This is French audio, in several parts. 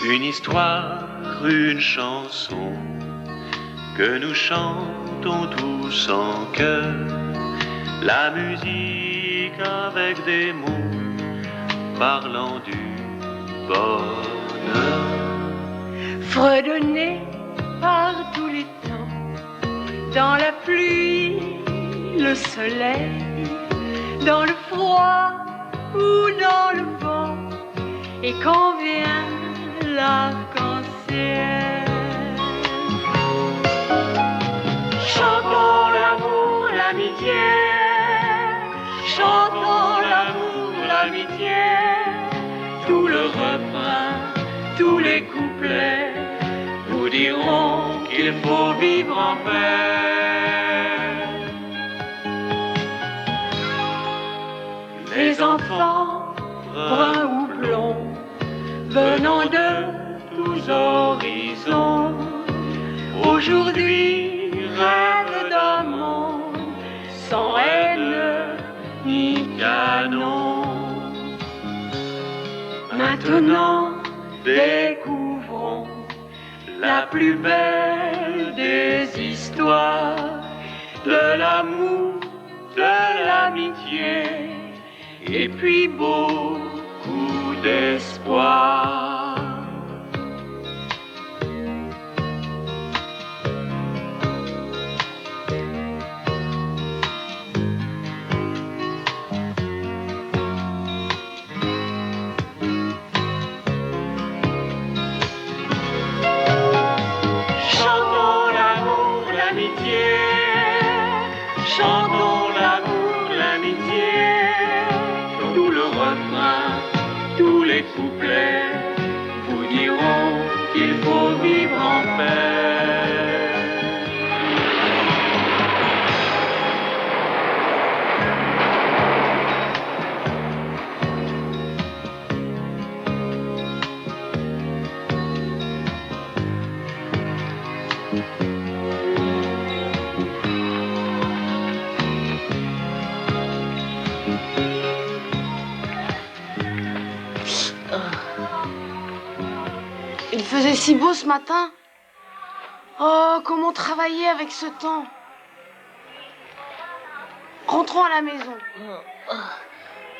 Une histoire, une chanson que nous chantons tous en chœur. La musique avec des mots parlant du bonheur. Fredonner par tous les temps, dans la pluie, le soleil, dans le froid ou dans le vent, et quand vient l'arc-en-ciel. Chantons l'amour, l'amitié, chantons l'amour, l'amitié, tout le refrain, tous les couplets vous diront qu'il faut vivre en paix. Les enfants, bruns ou blonds, venant de tous horizons, aujourd'hui rêvent d'un monde sans haine ni canon. Maintenant, découvrons la plus belle des histoires, de l'amour, de l'amitié, et puis beaucoup d'espoir. Chantons l'amour, l'amitié, tout le refrain, tous les couplets vous diront qu'il faut vivre en paix. Il faisait si beau ce matin. Oh, comment travailler avec ce temps. Rentrons à la maison.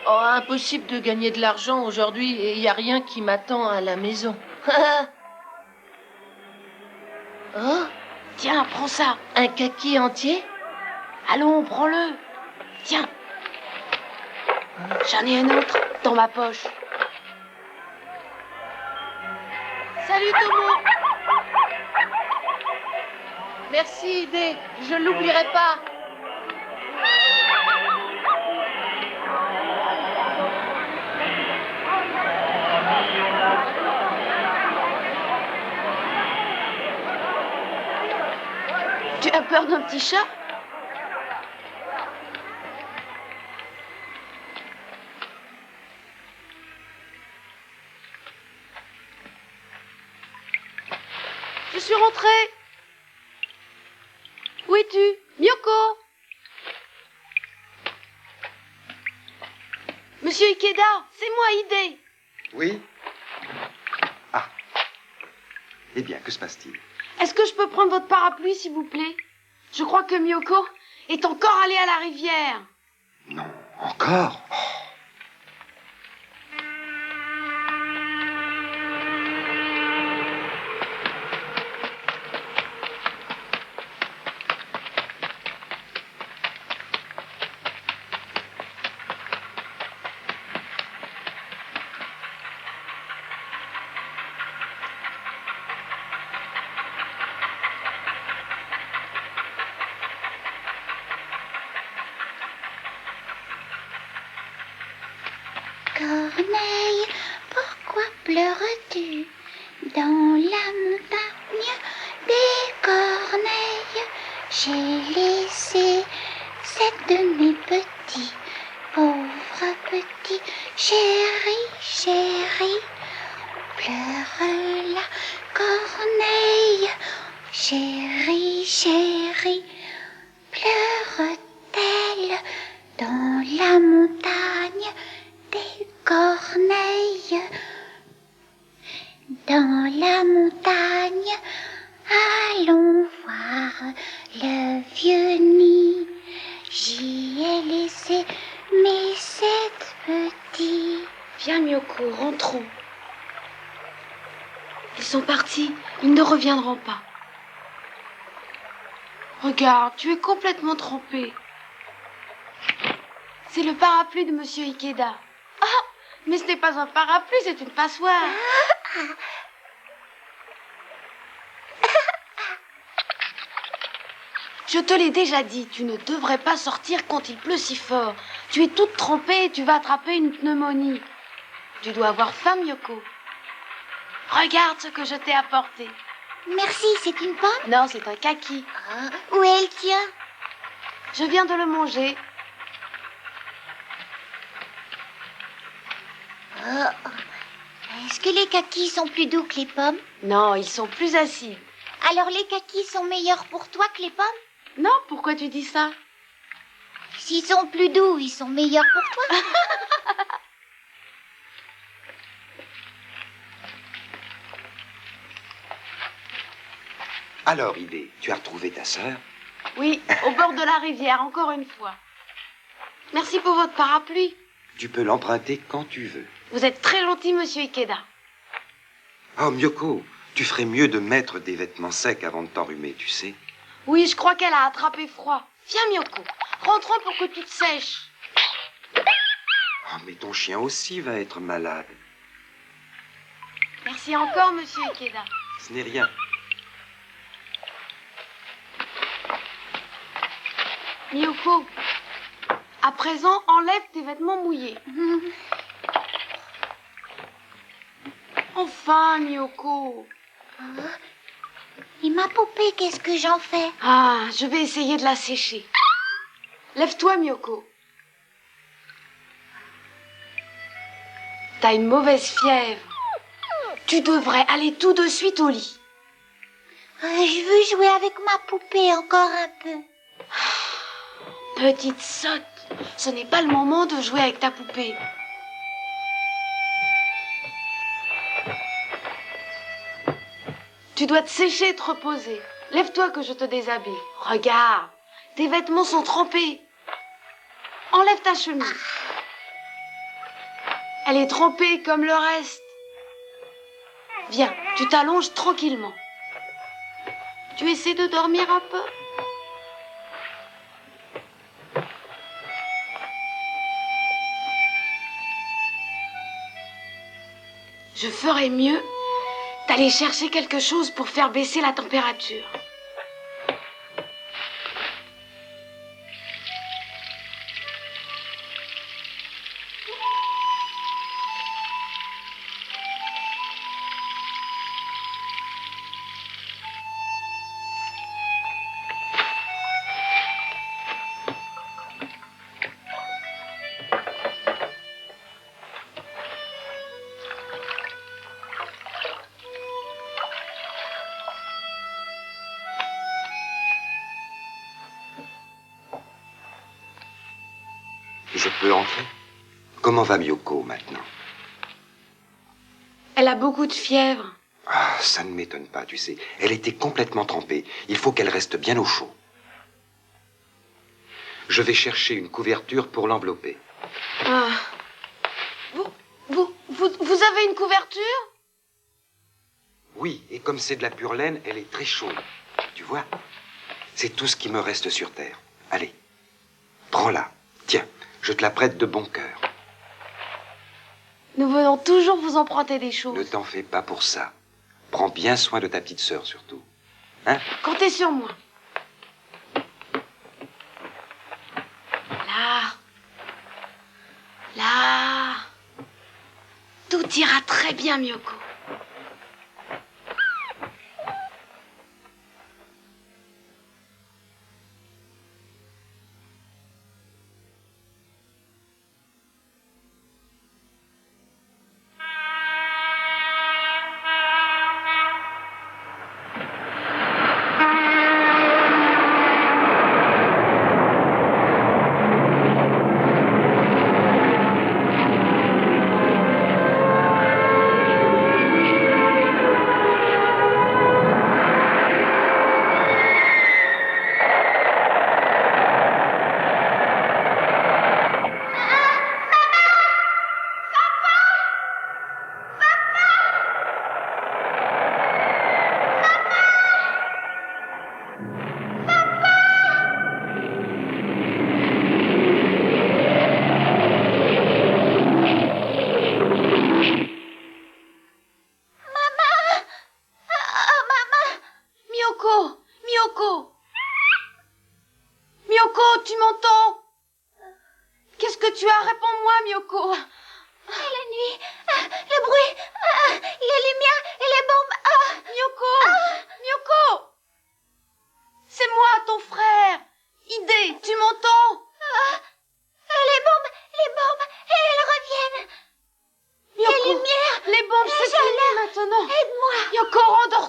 Oh, impossible de gagner de l'argent aujourd'hui et il n'y a rien qui m'attend à la maison. Oh, Tiens, prends ça. un kaki entier? Allons, prends-le. Tiens. J'en ai un autre dans ma poche. Salut Tomo. Merci, Idée, je ne l'oublierai pas. Tu as peur d'un petit chat? Je suis rentrée. Où es-tu, Miyoko? Monsieur Ikeda, c'est moi, Idée. Oui? Ah. Eh bien, que se passe-t-il? Est-ce que je peux prendre votre parapluie, s'il vous plaît? Je crois que Miyoko est encore allée à la rivière. Non, encore? Oh. Corneille, pourquoi pleures-tu dans la montagne des corneilles? J'ai laissé 7 de mes petits, pauvres petits, chéris, chéris. Pleure la corneille, chérie, chérie. Pleure-t-elle dans la montagne des corneilles? dans la montagne. Allons voir le vieux nid. J'y ai laissé mes 7 petits. Viens, Miyoko, rentrons. Ils sont partis. Ils ne reviendront pas. Regarde, tu es complètement trompé. C'est le parapluie de Monsieur Ikeda. Ah, mais ce n'est pas un parapluie, c'est une passoire. Je te l'ai déjà dit, tu ne devrais pas sortir quand il pleut si fort. Tu es toute trempée et tu vas attraper une pneumonie. Tu dois avoir faim, Miyoko. Regarde ce que je t'ai apporté. Merci, c'est une pomme? Non, c'est un kaki. Ah, où est le tien? Je viens de le manger. Oh. Est-ce que les kakis sont plus doux que les pommes? Non, ils sont plus acides. Alors les kakis sont meilleurs pour toi que les pommes? Non, pourquoi tu dis ça? S'ils sont plus doux, ils sont meilleurs pour toi? Alors, Idée, tu as retrouvé ta sœur? Oui, au bord de la rivière, encore une fois. Merci pour votre parapluie. Tu peux l'emprunter quand tu veux. Vous êtes très gentil, Monsieur Ikeda. Oh, Miyoko, tu ferais mieux de mettre des vêtements secs avant de t'enrhumer, tu sais. Oui, je crois qu'elle a attrapé froid. Viens, Miyoko, rentrons pour que tu te sèches. Oh, mais ton chien aussi va être malade. Merci encore, Monsieur Ikeda. Ce n'est rien. Miyoko, à présent, enlève tes vêtements mouillés. Enfin, Miyoko. Et ma poupée, qu'est-ce que j'en fais? Ah, je vais essayer de la sécher. Lève-toi, Miyoko. T'as une mauvaise fièvre. Tu devrais aller tout de suite au lit. Je veux jouer avec ma poupée encore un peu. Petite sotte, ce n'est pas le moment de jouer avec ta poupée. Tu dois te sécher et te reposer. Lève-toi que je te déshabille. Regarde, tes vêtements sont trempés. Enlève ta chemise. Elle est trempée comme le reste. Viens, tu t'allonges tranquillement. Tu essaies de dormir un peu? Je ferais mieux d'aller chercher quelque chose pour faire baisser la température. Je peux entrer? Comment va Miyoko maintenant? Elle a beaucoup de fièvre. Ah, ça ne m'étonne pas, tu sais. Elle était complètement trempée. Il faut qu'elle reste bien au chaud. Je vais chercher une couverture pour l'envelopper. Ah. Vous avez une couverture? Oui, et comme c'est de la pure laine, elle est très chaude. Tu vois? C'est tout ce qui me reste sur Terre. Allez, prends-la. Tiens, je te la prête de bon cœur. Nous venons toujours vous emprunter des Ne choses. t'en fais pas pour ça. Prends bien soin de ta petite sœur, surtout. Hein? Comptez sur moi. Là. Là. Tout ira très bien, Miyoko.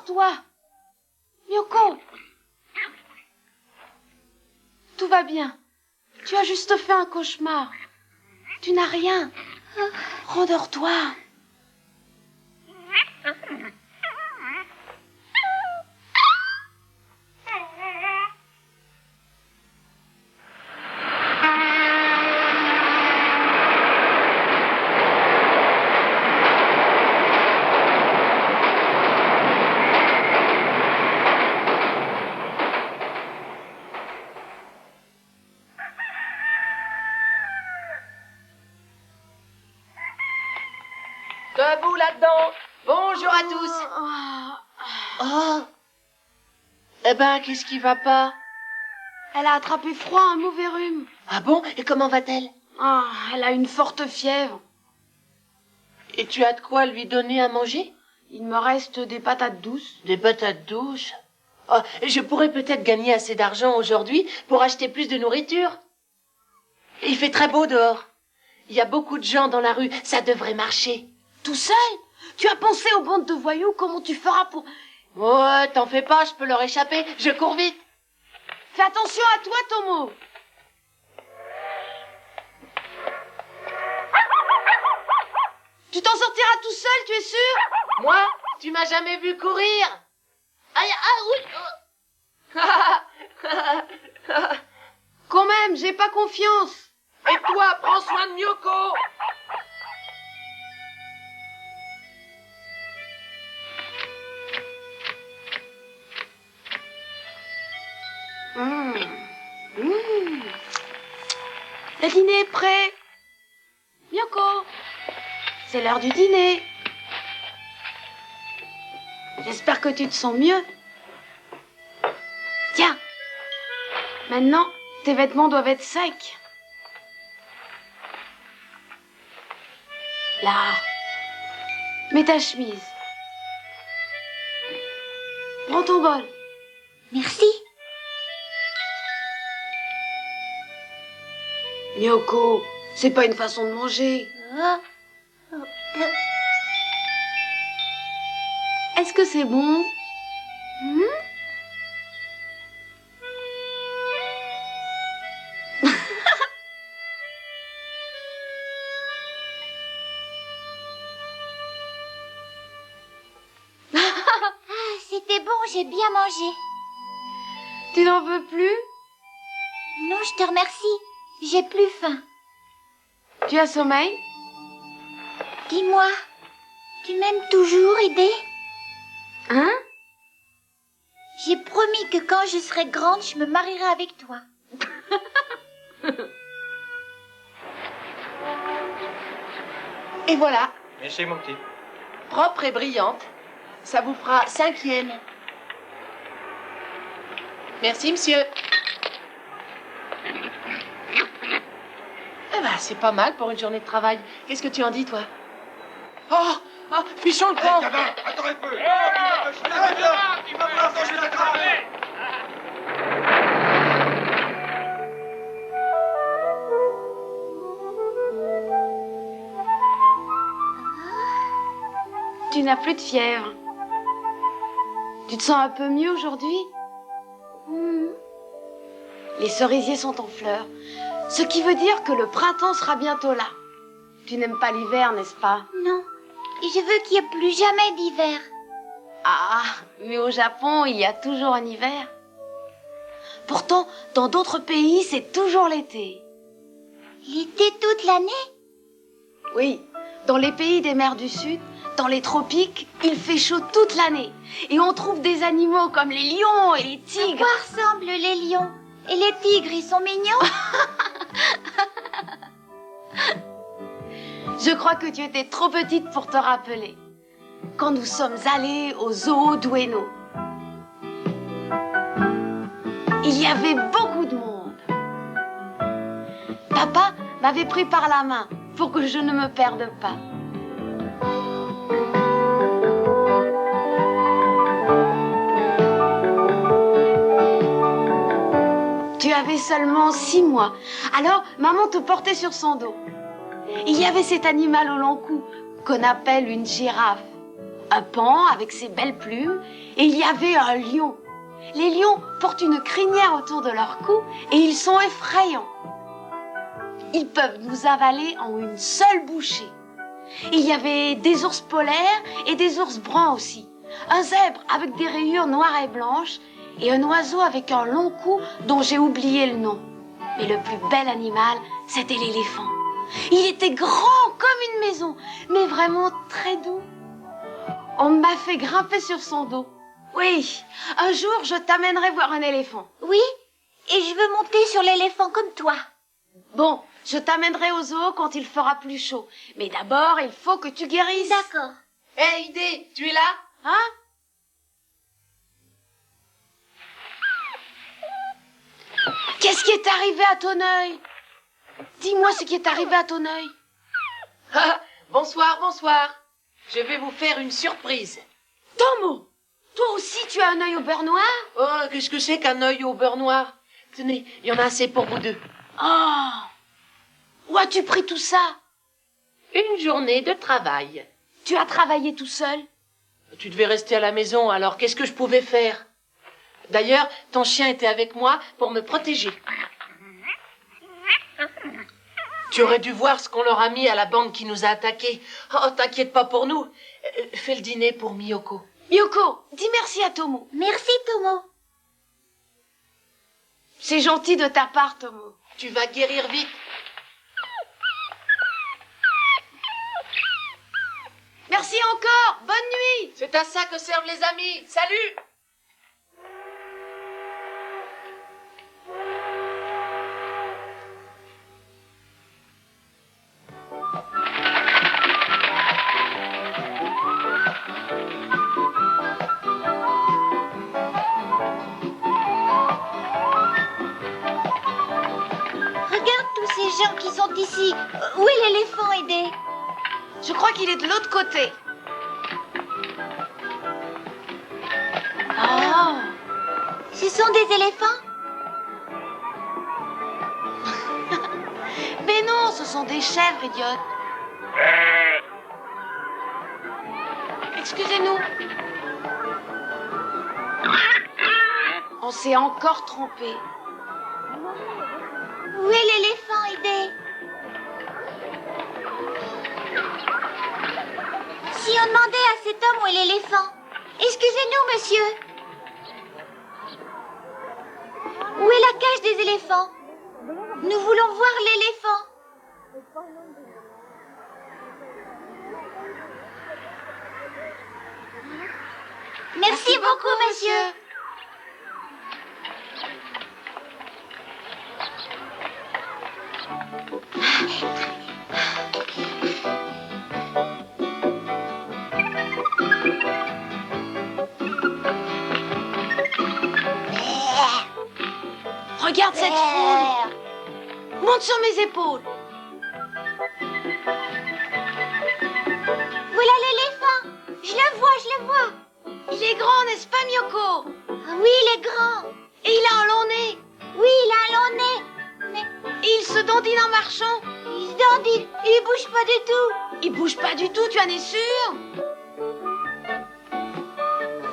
Rendors-toi. Myoko. Tout va bien. Tu as juste fait un cauchemar. Tu n'as rien. Rendors-toi. Debout là-dedans. Bonjour à tous. Oh. Eh ben, qu'est-ce qui va pas? Elle a attrapé froid, un mauvais rhume. Ah bon? Et comment va-t-elle? Ah, elle a une forte fièvre. Et tu as de quoi lui donner à manger? Il me reste des patates douces. Des patates douces? Oh, je pourrais peut-être gagner assez d'argent aujourd'hui pour acheter plus de nourriture. Il fait très beau dehors. Il y a beaucoup de gens dans la rue. Ça devrait marcher. Tout seul? Tu as pensé aux bandes de voyous? Comment tu feras pour... Ouais, t'en fais pas, je peux leur échapper. Je cours vite. Fais attention à toi, Tomo. Tu t'en sortiras tout seul, tu es sûr? Moi? Tu m'as jamais vu courir? Aïe, ah oui. Quand même, j'ai pas confiance. Et toi, prends soin de Myoko. Le dîner est prêt. Myoko, c'est l'heure du dîner. J'espère que tu te sens mieux. Tiens, maintenant, tes vêtements doivent être secs. Là, mets ta chemise. Prends ton bol. Merci. Myoko, c'est pas une façon de manger. Est-ce que c'est bon? C'était bon, j'ai bien mangé. Tu n'en veux plus? Non, je te remercie. J'ai plus faim. Tu as sommeil? Dis-moi, tu m'aimes toujours, Aidé? Hein? J'ai promis que quand je serai grande, je me marierai avec toi. Et voilà, Merci, mon petit. propre et brillante. Ça vous fera 5 yens. Merci, monsieur. Eh ben, c'est pas mal pour une journée de travail. Qu'est-ce que tu en dis, toi? Oh, fichons le camp. Attends un peu. Il va falloir que je t'attrape. Tu n'as plus de fièvre. Tu te sens un peu mieux aujourd'hui? Les cerisiers sont en fleurs, ce qui veut dire que le printemps sera bientôt là. Tu n'aimes pas l'hiver, n'est-ce pas? Non, je veux qu'il n'y ait plus jamais d'hiver. Ah, mais au Japon, il y a toujours un hiver. Pourtant, dans d'autres pays, c'est toujours l'été. L'été toute l'année? Oui, dans les pays des mers du Sud, dans les tropiques, il fait chaud toute l'année. Et on trouve des animaux comme les lions et les À tigres. quoi ressemblent les lions? Et les tigres, ils sont mignons? Je crois que tu étais trop petite pour te rappeler. Quand nous sommes allés au zoo d'Ueno. Il y avait beaucoup de monde. Papa m'avait pris par la main pour que je ne me perde pas. Tu avais seulement 6 mois. Alors, maman te portait sur son dos. Il y avait cet animal au long cou qu'on appelle une girafe. un paon avec ses belles plumes, et il y avait un lion. Les lions portent une crinière autour de leur cou et ils sont effrayants. Ils peuvent nous avaler en une seule bouchée. Il y avait des ours polaires et des ours bruns aussi. Un zèbre avec des rayures noires et blanches et un oiseau avec un long cou dont j'ai oublié le nom. Mais le plus bel animal, c'était l'éléphant. Il était grand comme une maison, mais vraiment très doux. On m'a fait grimper sur son dos. Oui, un jour je t'amènerai voir un éléphant. Oui, et je veux monter sur l'éléphant comme toi. Bon, je t'amènerai au zoo quand il fera plus chaud. Mais d'abord, il faut que tu guérisses. D'accord. Hé, Idée, tu es là? Hein? Qu'est-ce qui est arrivé à ton œil? Dis-moi ce qui est arrivé à ton œil. Ah, bonsoir, bonsoir. Je vais vous faire une surprise. Tomo, toi aussi tu as un œil au beurre noir? Oh, qu'est-ce que c'est qu'un œil au beurre noir? Tenez, il y en a assez pour vous deux. Oh! Où as-tu pris tout ça? Une journée de travail. Tu as travaillé tout seul? Tu devais rester à la maison, alors qu'est-ce que je pouvais faire? D'ailleurs, ton chien était avec moi pour me protéger. Tu aurais dû voir ce qu'on leur a mis à la bande qui nous a attaqués. Oh, t'inquiète pas pour nous. Fais le dîner pour Miyoko. Miyoko, dis merci à Tomo. Merci, Tomo. C'est gentil de ta part, Tomo. Tu vas guérir vite. Merci encore. Bonne nuit. C'est à ça que servent les amis. Salut! Regarde tous ces gens qui sont ici. Où est l'éléphant, Aidé? Je crois qu'il est de l'autre côté. Oh! Ce sont des éléphants? Mais non, ce sont des chèvres, idiotes. Excusez-nous. On s'est encore trompé. Où est l'éléphant, Aidé? Si on demandait à cet homme où est l'éléphant. Excusez-nous, monsieur. Où est la cage des éléphants? Nous voulons voir l'éléphant. Merci beaucoup, monsieur. Regarde cette foule. Monte sur mes épaules. Voilà l'éléphant. Je le vois. Il est grand, n'est-ce pas, Miyoko? Ah oui, il est grand. Et il a un long nez. Oui, il a un long nez. Mais Et il se dandine en marchant. il se dandine. Il bouge pas du tout. Il bouge pas du tout, tu en es sûr?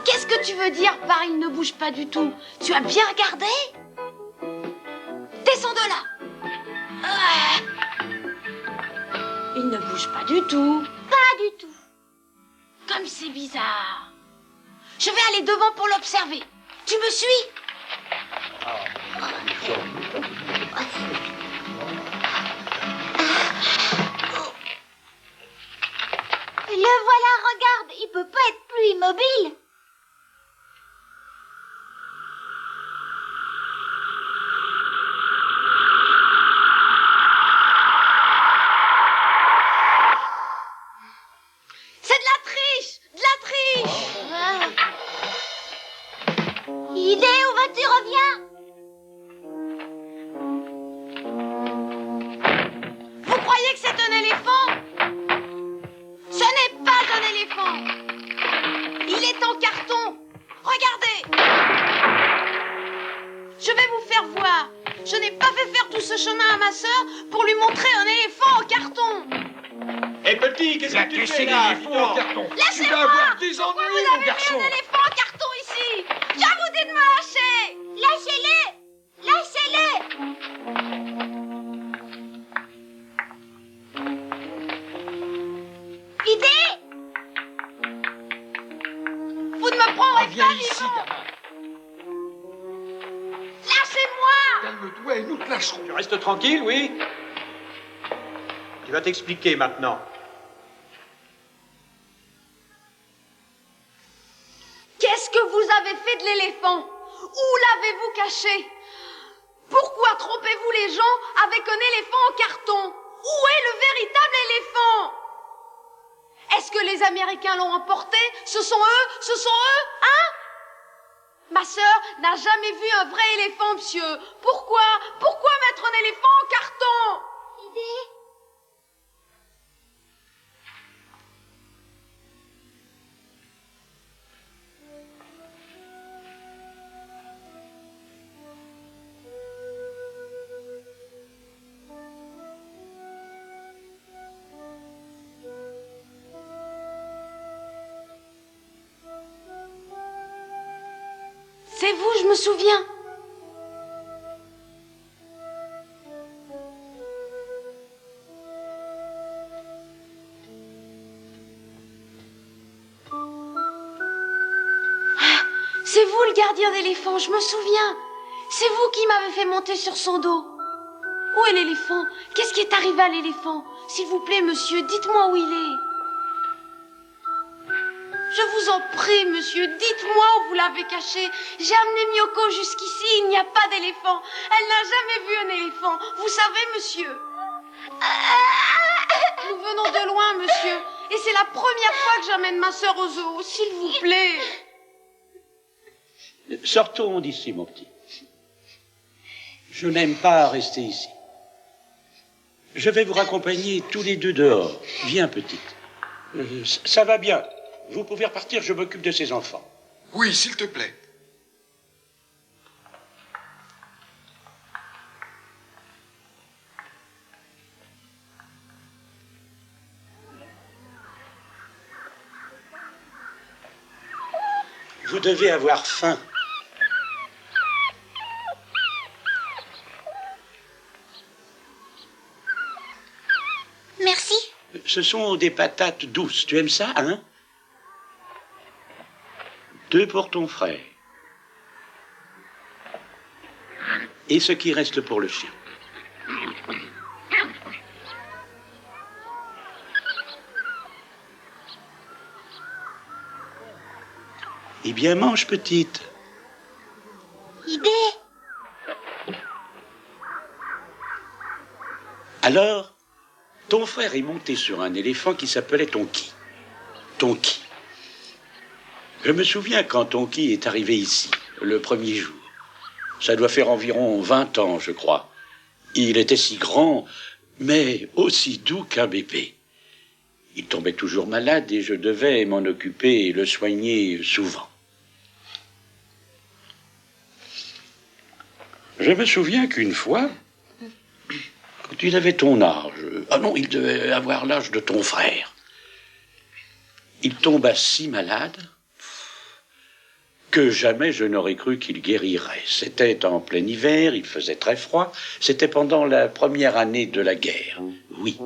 Qu'est-ce que tu veux dire par il ne bouge pas du tout? Tu as bien regardé? Descends de là. Ah. Il ne bouge pas du tout. Pas du tout. Comme c'est bizarre. Je vais aller devant pour l'observer. Tu me suis? Le voilà, regarde. Il peut pas être plus immobile. C'est de la triche! De la triche! Idée, où vas-tu? Reviens. Vous croyez que c'est un éléphant? Ce n'est pas un éléphant. Il est en carton. Regardez. Je vais vous faire voir. Je n'ai pas fait faire tout ce chemin à ma sœur pour lui montrer un éléphant en carton. Eh petit, qu'est-ce que tu Laissez fais là? l'éléphant en carton. Tu vas Lâchez-moi! avoir des Pourquoi ennuis, vous mon avez garçon. mis un éléphant en carton ici? Je vous dis de me lâcher! Lâchez-les! Lâchez-les! Idée! Vous ne me prendrez Viens pas ici, vivant! gamin. Lâchez-moi! Calme-toi et nous te lâcherons. Tu restes tranquille, oui? Tu vas t'expliquer maintenant. Qu'est-ce que vous avez fait de l'éléphant? Où l'avez-vous caché? Pourquoi trompez-vous les gens avec un éléphant en carton? Où est le véritable éléphant? Est-ce que les Américains l'ont emporté? Ce sont eux? Ce sont eux? Hein? Ma sœur n'a jamais vu un vrai éléphant, monsieur. Pourquoi? Pourquoi mettre un éléphant en carton? Idée? C'est vous, je me souviens. C'est vous le gardien d'éléphant, je me souviens. C'est vous qui m'avez fait monter sur son dos. Où est l'éléphant? Qu'est-ce qui est arrivé à l'éléphant? S'il vous plaît, monsieur, dites-moi où il est. Je vous en prie, monsieur, dites-moi où vous l'avez caché. J'ai amené Miyoko jusqu'ici, il n'y a pas d'éléphant. Elle n'a jamais vu un éléphant. Vous savez, monsieur. Nous venons de loin, monsieur. Et c'est la première fois que j'amène ma sœur au zoo. S'il vous plaît. Sortons d'ici, mon petit. Je n'aime pas rester ici. Je vais vous raccompagner tous les deux dehors. Viens, petite. Ça va bien. Vous pouvez repartir, je m'occupe de ces enfants. Oui, s'il te plaît. Vous devez avoir faim. Merci. Ce sont des patates douces. Tu aimes ça, hein? 2 pour ton frère. Et ce qui reste pour le chien. Eh bien, mange, petite. Idée? Alors, ton frère est monté sur un éléphant qui s'appelait Tonki. Tonki. Je me souviens quand Tonki est arrivé ici, le premier jour. Ça doit faire environ 20 ans, je crois. Il était si grand, mais aussi doux qu'un bébé. Il tombait toujours malade et je devais m'en occuper et le soigner souvent. Je me souviens qu'une fois, quand il avait ton âge, ah non, il devait avoir l'âge de ton frère, il tomba si malade que jamais je n'aurais cru qu'il guérirait. C'était en plein hiver, il faisait très froid, c'était pendant la première année de la guerre, oui.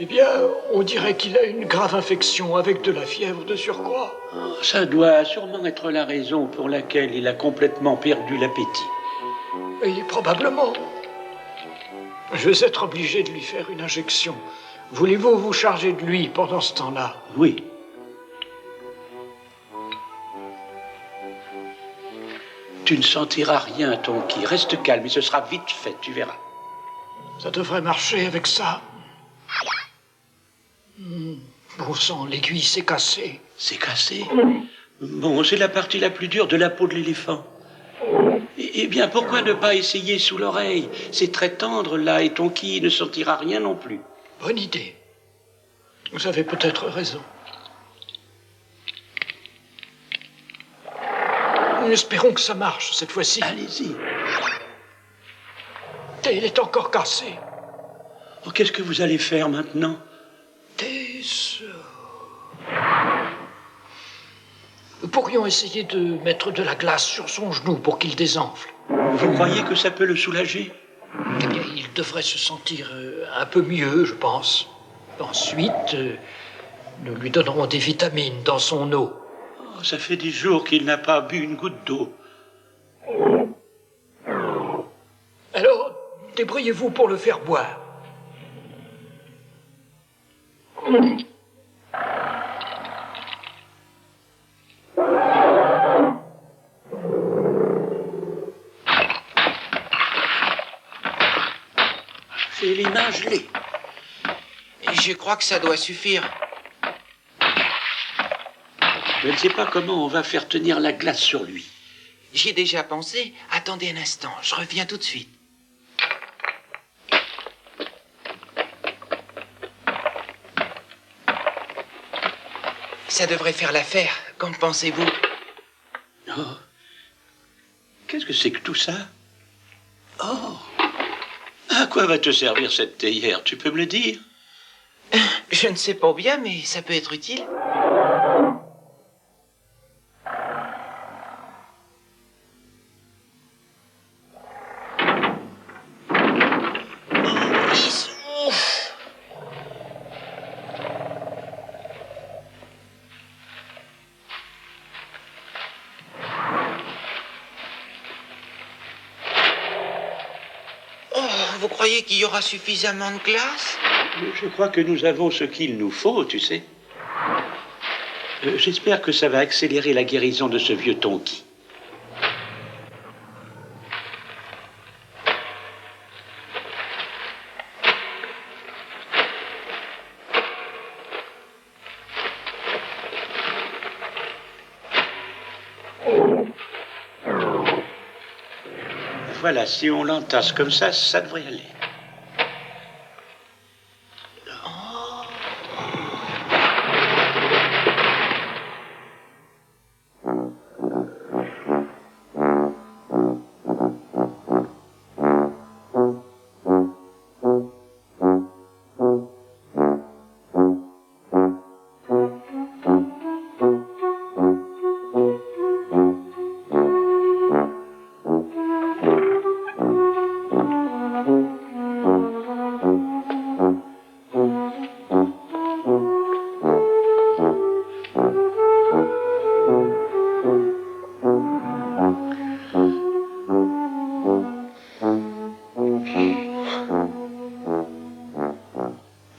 Eh bien, on dirait qu'il a une grave infection avec de la fièvre de surcroît. Ça doit sûrement être la raison pour laquelle il a complètement perdu l'appétit. Et probablement. Je vais être obligé de lui faire une injection. Voulez-vous vous charger de lui pendant ce temps-là? Oui. Tu ne sentiras rien, Tonki. Reste calme et ce sera vite fait, tu verras. Ça devrait marcher avec ça. Bon sang, l'aiguille s'est cassée. C'est cassé? Bon, c'est la partie la plus dure de la peau de l'éléphant. Eh bien, pourquoi ne pas essayer sous l'oreille? C'est très tendre, là, et Tonki ne sentira rien non plus. Bonne idée. Vous avez peut-être raison. Espérons que ça marche cette fois-ci. Allez-y. Il est encore cassé. Oh, qu'est-ce que vous allez faire maintenant? Nous pourrions essayer de mettre de la glace sur son genou pour qu'il désenfle. Vous croyez que ça peut le soulager? Eh bien, il devrait se sentir un peu mieux, je pense. Ensuite, nous lui donnerons des vitamines dans son eau. Oh, ça fait des jours qu'il n'a pas bu une goutte d'eau. Alors, débrouillez-vous pour le faire boire. J'ai les mains gelées. Et je crois que ça doit suffire. Je ne sais pas comment on va faire tenir la glace sur lui. J'y ai déjà pensé. Attendez un instant, je reviens tout de suite. Ça devrait faire l'affaire. Qu'en pensez-vous? Oh. Qu'est-ce que c'est que tout ça? Oh. À quoi va te servir cette théière? Tu peux me le dire? Je ne sais pas bien, mais ça peut être utile. Vous croyez qu'il y aura suffisamment de glace? Je crois que nous avons ce qu'il nous faut, tu sais. J'espère que ça va accélérer la guérison de ce vieux Tonki. Voilà, si on l'entasse comme ça devrait aller.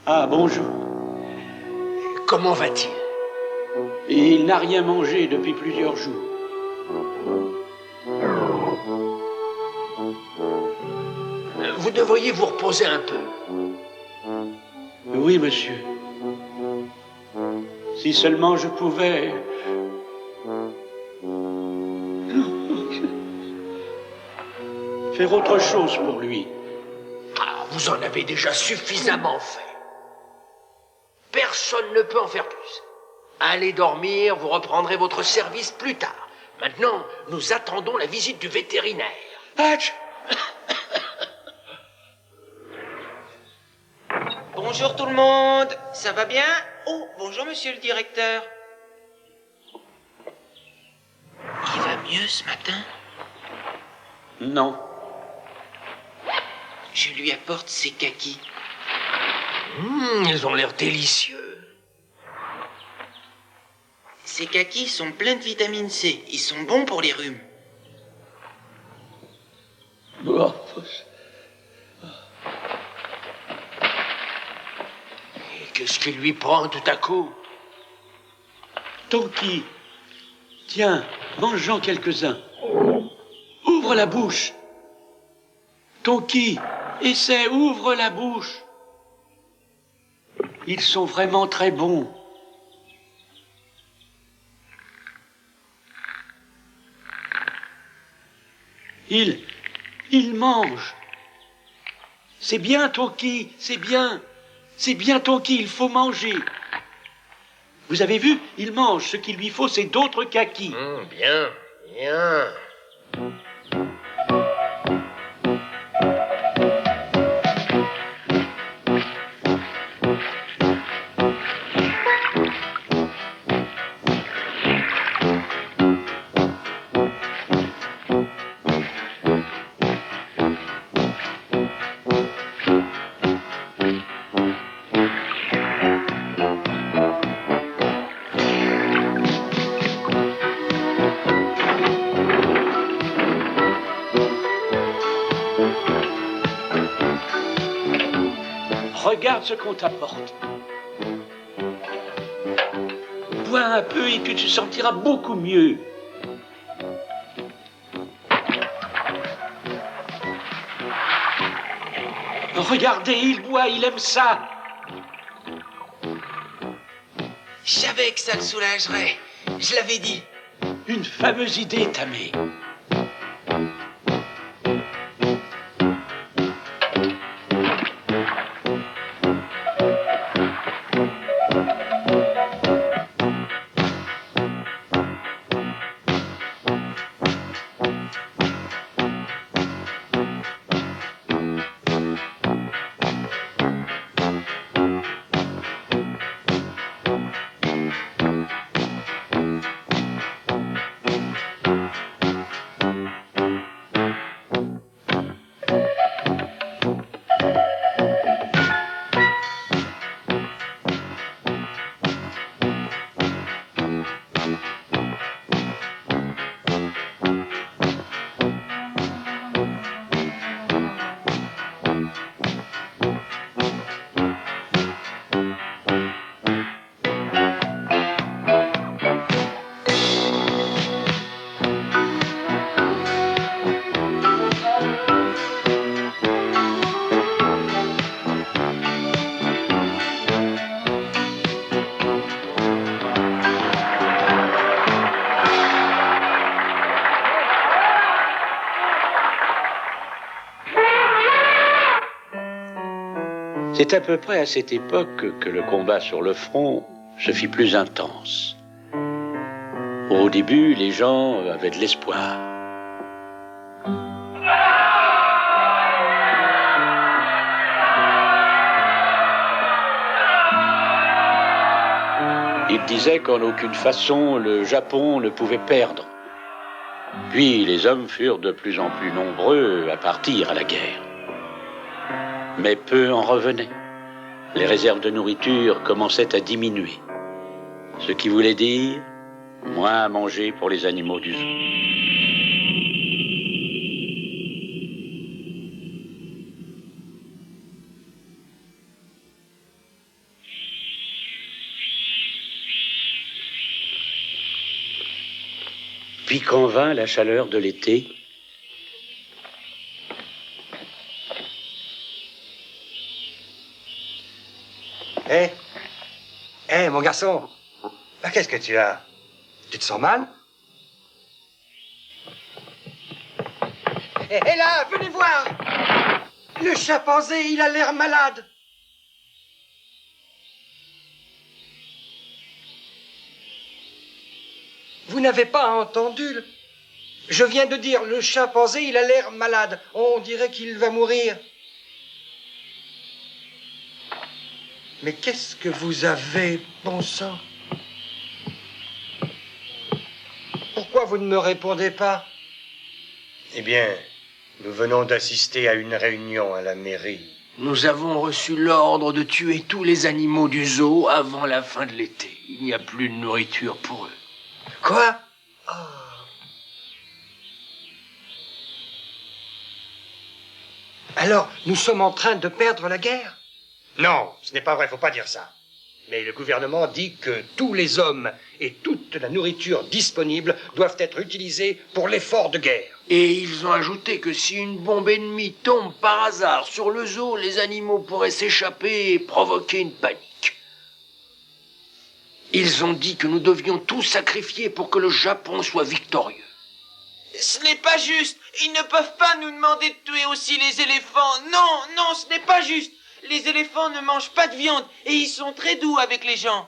Ah, bonjour. Comment va-t-il? Il n'a rien mangé depuis plusieurs jours. Vous devriez vous reposer un peu. Oui, monsieur. Si seulement je pouvais... faire autre chose pour lui. Ah, vous en avez déjà suffisamment fait. Personne ne peut en faire plus. Allez dormir, vous reprendrez votre service plus tard. Maintenant, nous attendons la visite du vétérinaire. Hatch! Bonjour tout le monde, ça va bien? Oh, bonjour monsieur le directeur. Il va mieux ce matin? Non. Je lui apporte ses kakis. Ils ont l'air délicieux. Ces kakis sont pleins de vitamine C. Ils sont bons pour les rhumes. Oh. Qu'est-ce qui lui prend tout à coup? Tonki, tiens, mange-en quelques-uns. Ouvre la bouche. Tonki, essaie, ouvre la bouche. Ils sont vraiment très bons. Il mange. C'est bien, Tonki, c'est bien. C'est bien, Tonki, il faut manger. Vous avez vu, il mange. Ce qu'il lui faut, c'est d'autres kakis. Bien, bien. Regarde ce qu'on t'apporte. Bois un peu et tu te sentiras beaucoup mieux. Regardez, il boit, il aime ça. Je savais que ça le soulagerait. Je l'avais dit. Une fameuse idée, Tamé. C'est à peu près à cette époque que le combat sur le front se fit plus intense. Au début, les gens avaient de l'espoir. Ils disaient qu'en aucune façon le Japon ne pouvait perdre. Puis les hommes furent de plus en plus nombreux à partir à la guerre. Mais peu en revenaient. Les réserves de nourriture commençaient à diminuer. Ce qui voulait dire moins à manger pour les animaux du zoo. Puis quand vint la chaleur de l'été, Hé, mon garçon, qu'est-ce que tu as? Tu te sens mal? Hé là, venez voir! Le chimpanzé, il a l'air malade. Vous n'avez pas entendu? Je viens de dire, le chimpanzé, il a l'air malade. On dirait qu'il va mourir. Mais qu'est-ce que vous avez, bon sang? Pourquoi vous ne me répondez pas? Eh bien, nous venons d'assister à une réunion à la mairie. Nous avons reçu l'ordre de tuer tous les animaux du zoo avant la fin de l'été. Il n'y a plus de nourriture pour eux. Quoi? Oh. Alors, nous sommes en train de perdre la guerre? Non, ce n'est pas vrai, faut pas dire ça. Mais le gouvernement dit que tous les hommes et toute la nourriture disponible doivent être utilisés pour l'effort de guerre. Et ils ont ajouté que si une bombe ennemie tombe par hasard sur le zoo, les animaux pourraient s'échapper et provoquer une panique. Ils ont dit que nous devions tout sacrifier pour que le Japon soit victorieux. Ce n'est pas juste. Ils ne peuvent pas nous demander de tuer aussi les éléphants. Non, non, ce n'est pas juste. Les éléphants ne mangent pas de viande et ils sont très doux avec les gens.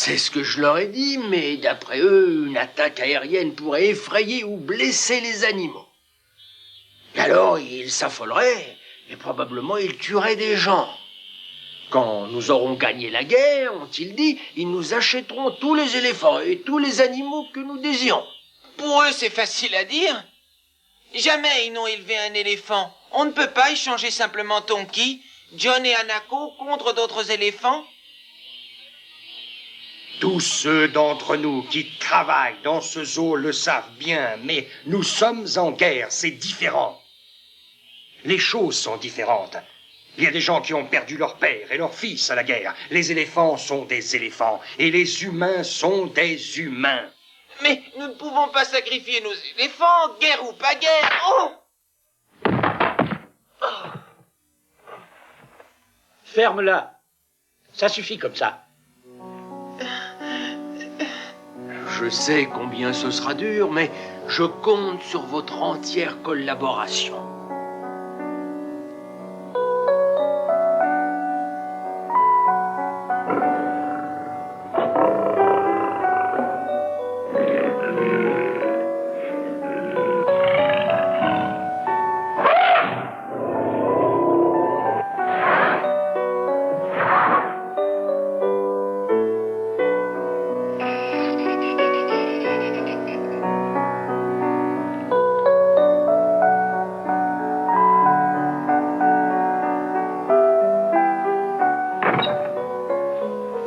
C'est ce que je leur ai dit, mais d'après eux, une attaque aérienne pourrait effrayer ou blesser les animaux. Et alors, ils s'affoleraient, et probablement ils tueraient des gens. Quand nous aurons gagné la guerre, ont-ils dit, ils nous achèteront tous les éléphants et tous les animaux que nous désirons. Pour eux, c'est facile à dire. Jamais ils n'ont élevé un éléphant. On ne peut pas échanger simplement Tonki, John et Hanako contre d'autres éléphants. Tous ceux d'entre nous qui travaillent dans ce zoo le savent bien, mais nous sommes en guerre, c'est différent. Les choses sont différentes. Il y a des gens qui ont perdu leur père et leur fils à la guerre. Les éléphants sont des éléphants et les humains sont des humains. Mais nous ne pouvons pas sacrifier nos éléphants, guerre ou pas guerre. Oh! Ferme-la. Ça suffit comme ça. Je sais combien ce sera dur, mais je compte sur votre entière collaboration.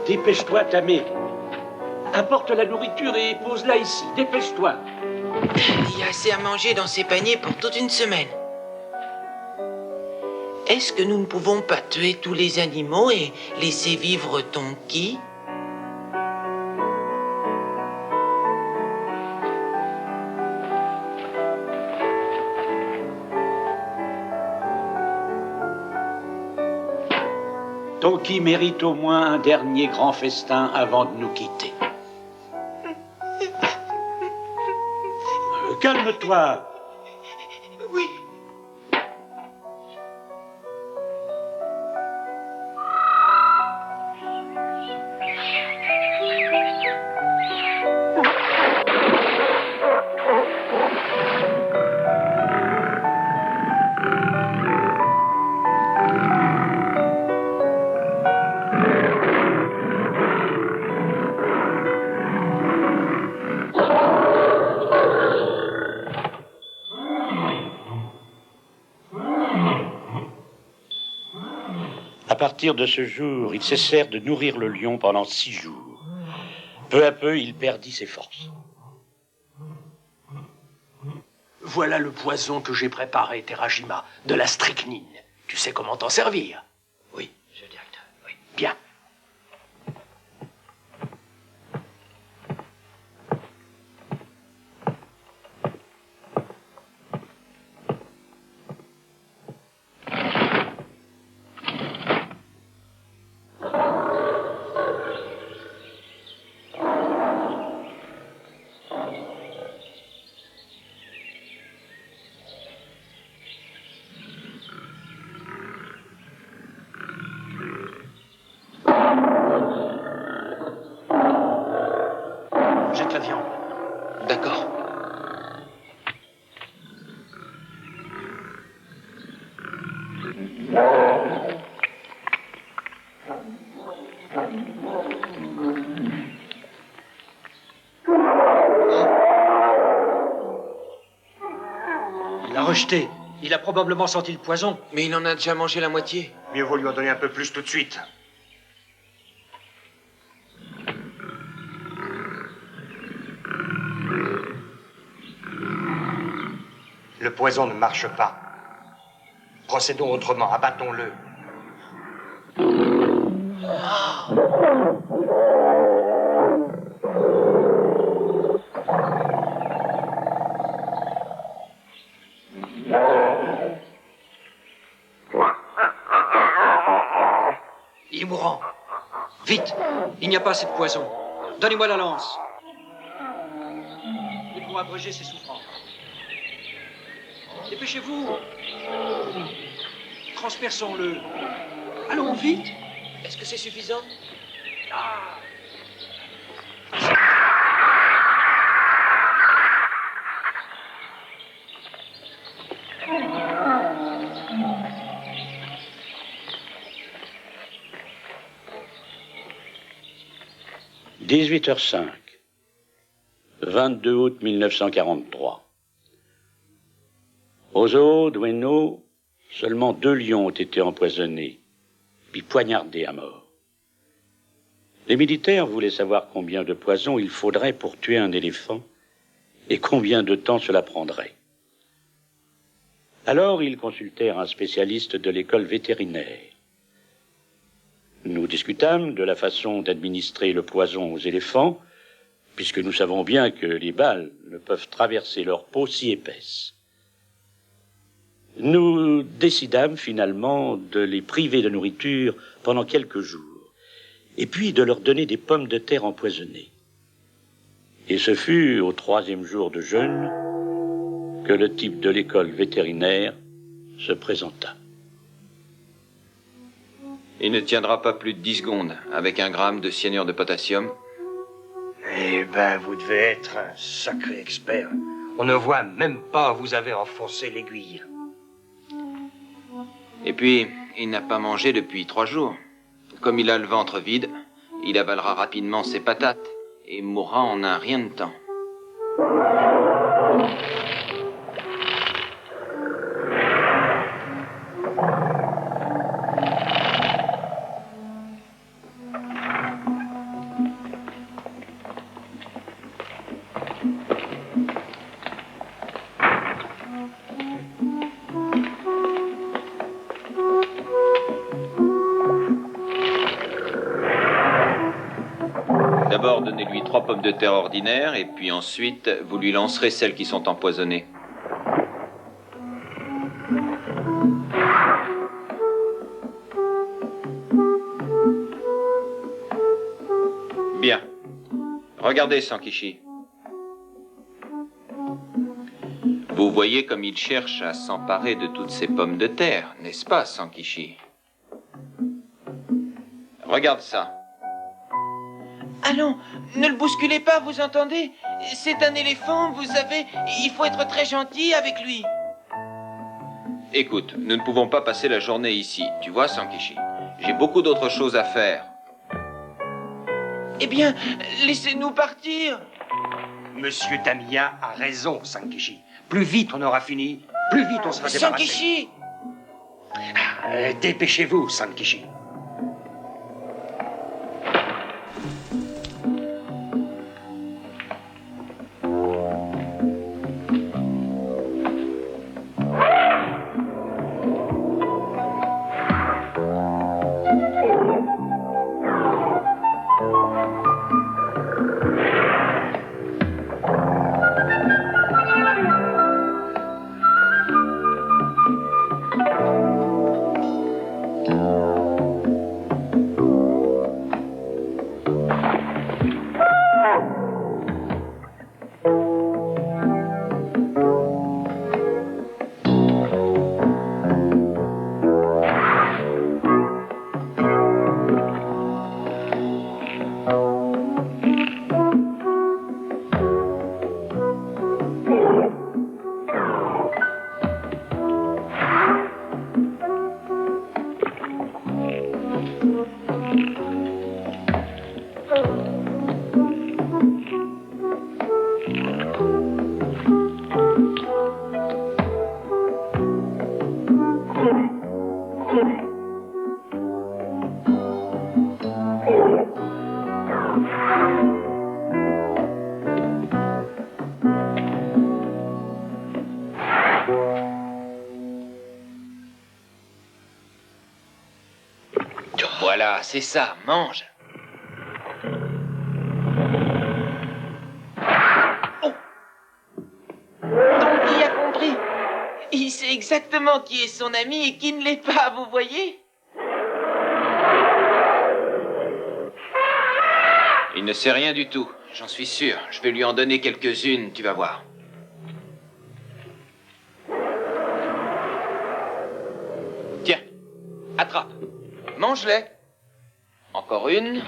Dépêche-toi, Tamé. Apporte la nourriture et pose-la ici. Dépêche-toi. Il y a assez à manger dans ces paniers pour toute une semaine. Est-ce que nous ne pouvons pas tuer tous les animaux et laisser vivre Tonki? Tonki mérite au moins un dernier grand festin avant de nous quitter. Calme-toi. Oui. À partir de ce jour, ils cessèrent de nourrir le lion pendant 6 jours. Peu à peu, il perdit ses forces. Voilà le poison que j'ai préparé, Terajima, de la strychnine. Tu sais comment t'en servir? Oui, monsieur le directeur. Oui, bien. Jette la viande. D'accord. Il l'a rejeté. Il a probablement senti le poison. Mais il en a déjà mangé la moitié. Mieux vaut lui en donner un peu plus tout de suite. Le poison ne marche pas. Procédons autrement, abattons-le. Il est mourant. Vite, il n'y a pas assez de poison. Donnez-moi la lance. Il faut abréger ses souffrances. Dépêchez-vous. Transperçons-le. Allons vite. Est-ce que c'est suffisant? Ah. 18h05, 22 août 1943. Au zoo d'Ueno, seulement 2 lions ont été empoisonnés, puis poignardés à mort. Les militaires voulaient savoir combien de poison il faudrait pour tuer un éléphant et combien de temps cela prendrait. Alors, ils consultèrent un spécialiste de l'école vétérinaire. Nous discutâmes de la façon d'administrer le poison aux éléphants, puisque nous savons bien que les balles ne peuvent traverser leur peau si épaisse. Nous décidâmes finalement de les priver de nourriture pendant quelques jours, et puis de leur donner des pommes de terre empoisonnées. Et ce fut au 3e jour de jeûne que le type de l'école vétérinaire se présenta. Il ne tiendra pas plus de 10 secondes avec 1 gramme de cyanure de potassium. Eh ben, vous devez être un sacré expert. On ne voit même pas où vous avez enfoncé l'aiguille. Et puis, il n'a pas mangé depuis 3 jours. Comme il a le ventre vide, il avalera rapidement ses patates et mourra en un rien de temps. D'abord, donnez-lui 3 pommes de terre ordinaires, et puis ensuite, vous lui lancerez celles qui sont empoisonnées. Bien. Regardez, Sankichi. Vous voyez comme il cherche à s'emparer de toutes ces pommes de terre, n'est-ce pas, Sankichi? Regarde ça. Allons, ne le bousculez pas, vous entendez? C'est un éléphant, vous savez, il faut être très gentil avec lui. Écoute, nous ne pouvons pas passer la journée ici, tu vois, Sankichi. J'ai beaucoup d'autres choses à faire. Eh bien, laissez-nous partir. Monsieur Tamiya a raison, Sankichi. Plus vite on aura fini, plus vite on sera débarrassé. Sankichi! Dépêchez-vous, Sankichi. Voilà, c'est ça, mange. Oh! Donc il a compris. Il sait exactement qui est son ami et qui ne l'est pas, vous voyez? Il ne sait rien du tout, j'en suis sûr. Je vais lui en donner quelques-unes, tu vas voir. Tiens, attrape. Mange-les. Encore une.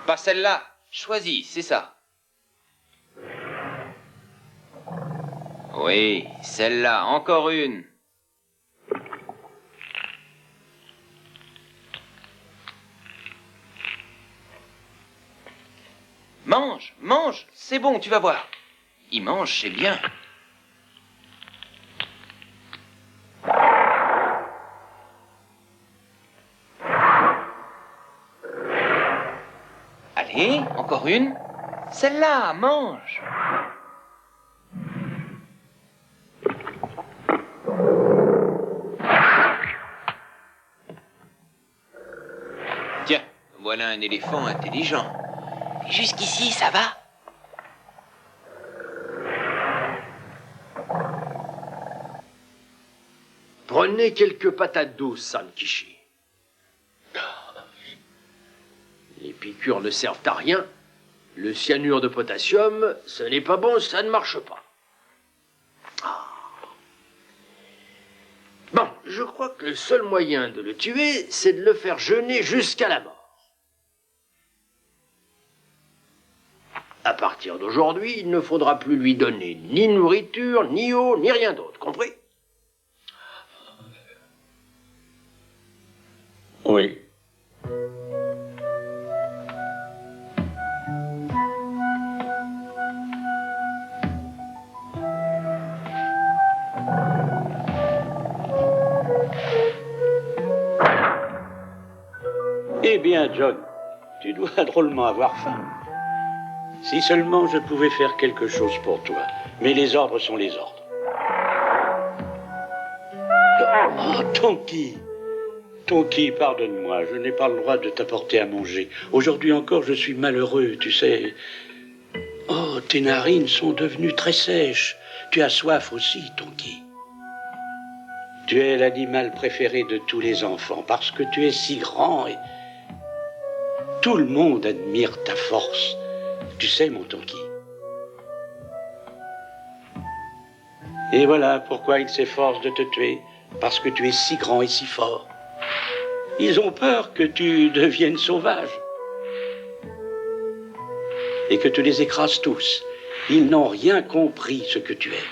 Pas celle-là. Choisis, c'est ça. Oui, celle-là. Encore une. Mange, mange, c'est bon, tu vas voir. Il mange, c'est bien. Allez, encore une. Celle-là, mange. Tiens, voilà un éléphant intelligent. Jusqu'ici, ça va? Prenez quelques patates douces, Sankichi. Les piqûres ne servent à rien. Le cyanure de potassium, ce n'est pas bon, ça ne marche pas. Ah. Bon, je crois que le seul moyen de le tuer, c'est de le faire jeûner jusqu'à la mort. À partir d'aujourd'hui, il ne faudra plus lui donner ni nourriture, ni eau, ni rien d'autre, compris? Oui. Eh bien, John, tu dois drôlement avoir faim. Si seulement je pouvais faire quelque chose pour toi. Mais les ordres sont les ordres. Oh, Tonky! Tonky, pardonne-moi, je n'ai pas le droit de t'apporter à manger. Aujourd'hui encore, je suis malheureux, tu sais. Oh, tes narines sont devenues très sèches. Tu as soif aussi, Tonky. Tu es l'animal préféré de tous les enfants parce que tu es si grand et tout le monde admire ta force. Tu sais, mon Tonky. Et voilà pourquoi ils s'efforcent de te tuer, parce que tu es si grand et si fort. Ils ont peur que tu deviennes sauvage et que tu les écrases tous. Ils n'ont rien compris ce que tu es.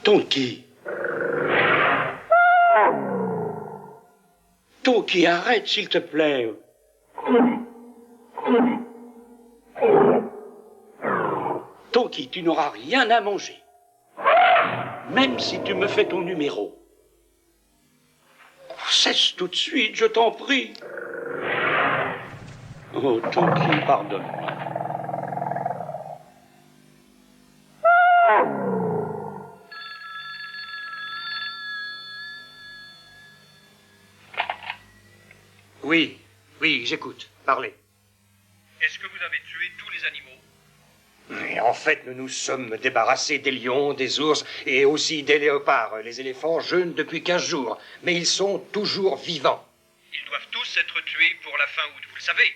Tonky. Tonky, arrête, s'il te plaît. Tonky, tu n'auras rien à manger. Même si tu me fais ton numéro. Cesse tout de suite, je t'en prie. Oh, Tonky, pardonne-moi. Oui, oui, j'écoute. Parlez. Est-ce que vous avez tué tous les animaux? Et en fait, nous nous sommes débarrassés des lions, des ours et aussi des léopards. Les éléphants jeûnent depuis 15 jours, mais ils sont toujours vivants. Ils doivent tous être tués pour la fin août, vous le savez.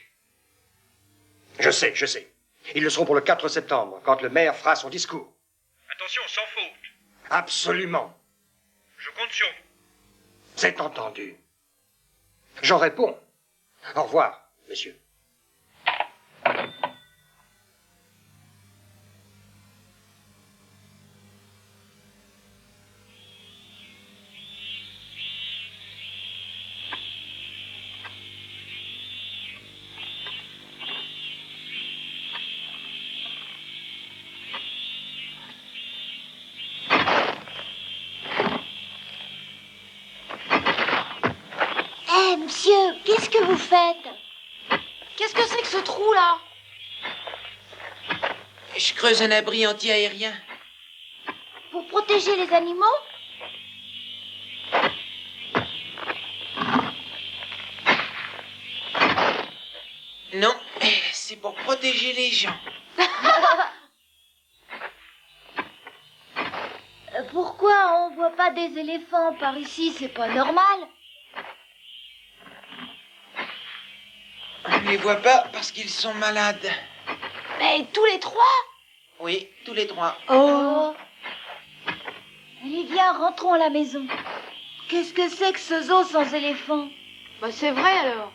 Je sais. Ils le seront pour le 4 septembre, quand le maire fera son discours. Attention, sans faute. Absolument. Je compte sur vous. C'est entendu. J'en réponds. Au revoir, monsieur. Monsieur, qu'est-ce que vous faites? Qu'est-ce que c'est que ce trou-là? Je creuse un abri anti-aérien. Pour protéger les animaux? Non, c'est pour protéger les gens. Pourquoi on voit pas des éléphants par ici? C'est pas normal. On ne les voit pas parce qu'ils sont malades. Mais tous les trois? Oui, tous les trois. Oh. Allez, viens, rentrons à la maison. Qu'est-ce que c'est que ce zoo sans éléphants? Bah c'est vrai alors.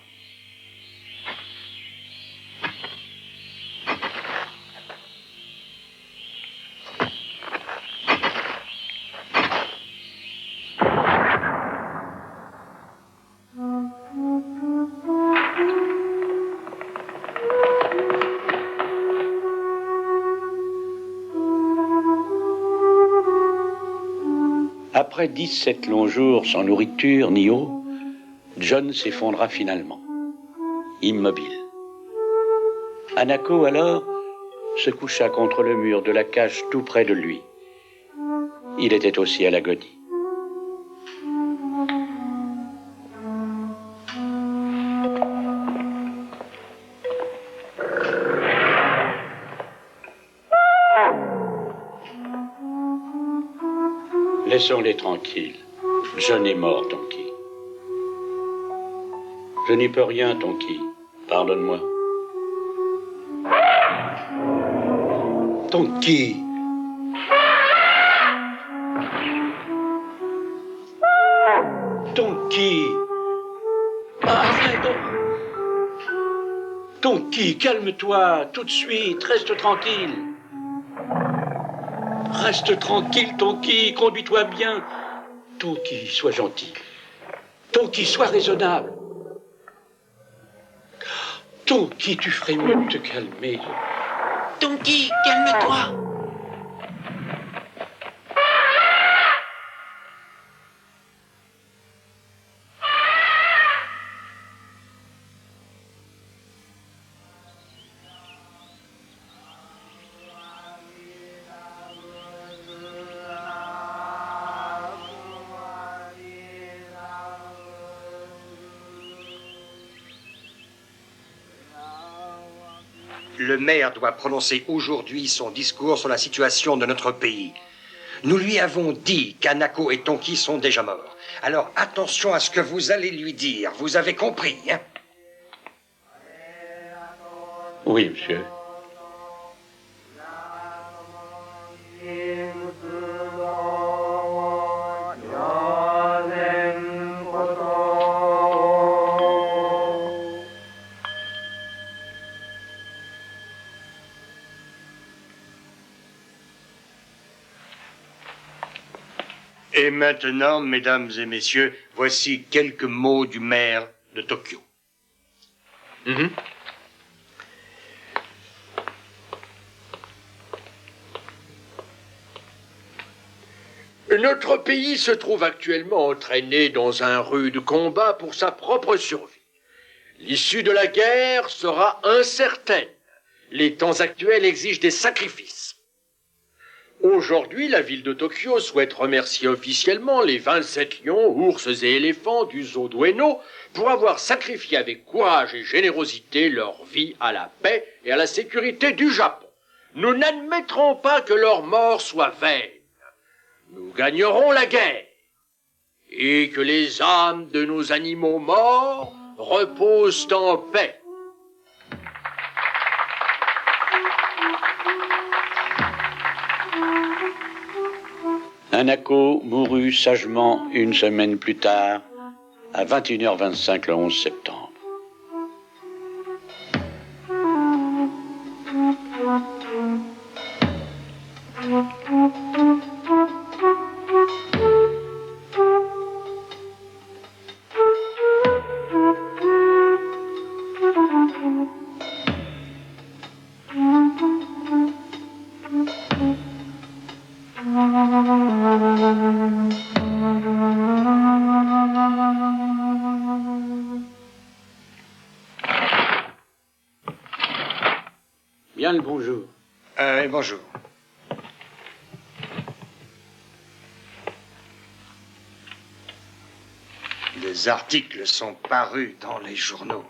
Après 17 longs jours sans nourriture ni eau, John s'effondra finalement, immobile. Hanako, alors, se coucha contre le mur de la cage tout près de lui. Il était aussi à l'agonie. Laissons-les tranquilles. John est mort, Tonki. Je n'y peux rien, Tonki. Pardonne-moi. Tonki. Tonki. Arrête. Tonki, calme-toi, tout de suite, reste tranquille. Reste tranquille, Tonki, conduis-toi bien. Tonki, sois gentil. Tonki, sois raisonnable. Tonki, tu ferais mieux de te calmer. Tonki, calme-toi. Le maire doit prononcer aujourd'hui son discours sur la situation de notre pays. Nous lui avons dit qu'Hanako et Tonki sont déjà morts. Alors attention à ce que vous allez lui dire. Vous avez compris, hein? Oui, monsieur. Et maintenant, mesdames et messieurs, voici quelques mots du maire de Tokyo. Notre pays se trouve actuellement entraîné dans un rude combat pour sa propre survie. L'issue de la guerre sera incertaine. Les temps actuels exigent des sacrifices. Aujourd'hui, la ville de Tokyo souhaite remercier officiellement les 27 lions, ours et éléphants du zoo d'Ueno pour avoir sacrifié avec courage et générosité leur vie à la paix et à la sécurité du Japon. Nous n'admettrons pas que leur mort soit vaine. Nous gagnerons la guerre et que les âmes de nos animaux morts reposent en paix. Hanako mourut sagement une semaine plus tard, à 21h25 le 11 septembre. Bien le bonjour. Bonjour. Des articles sont parus dans les journaux.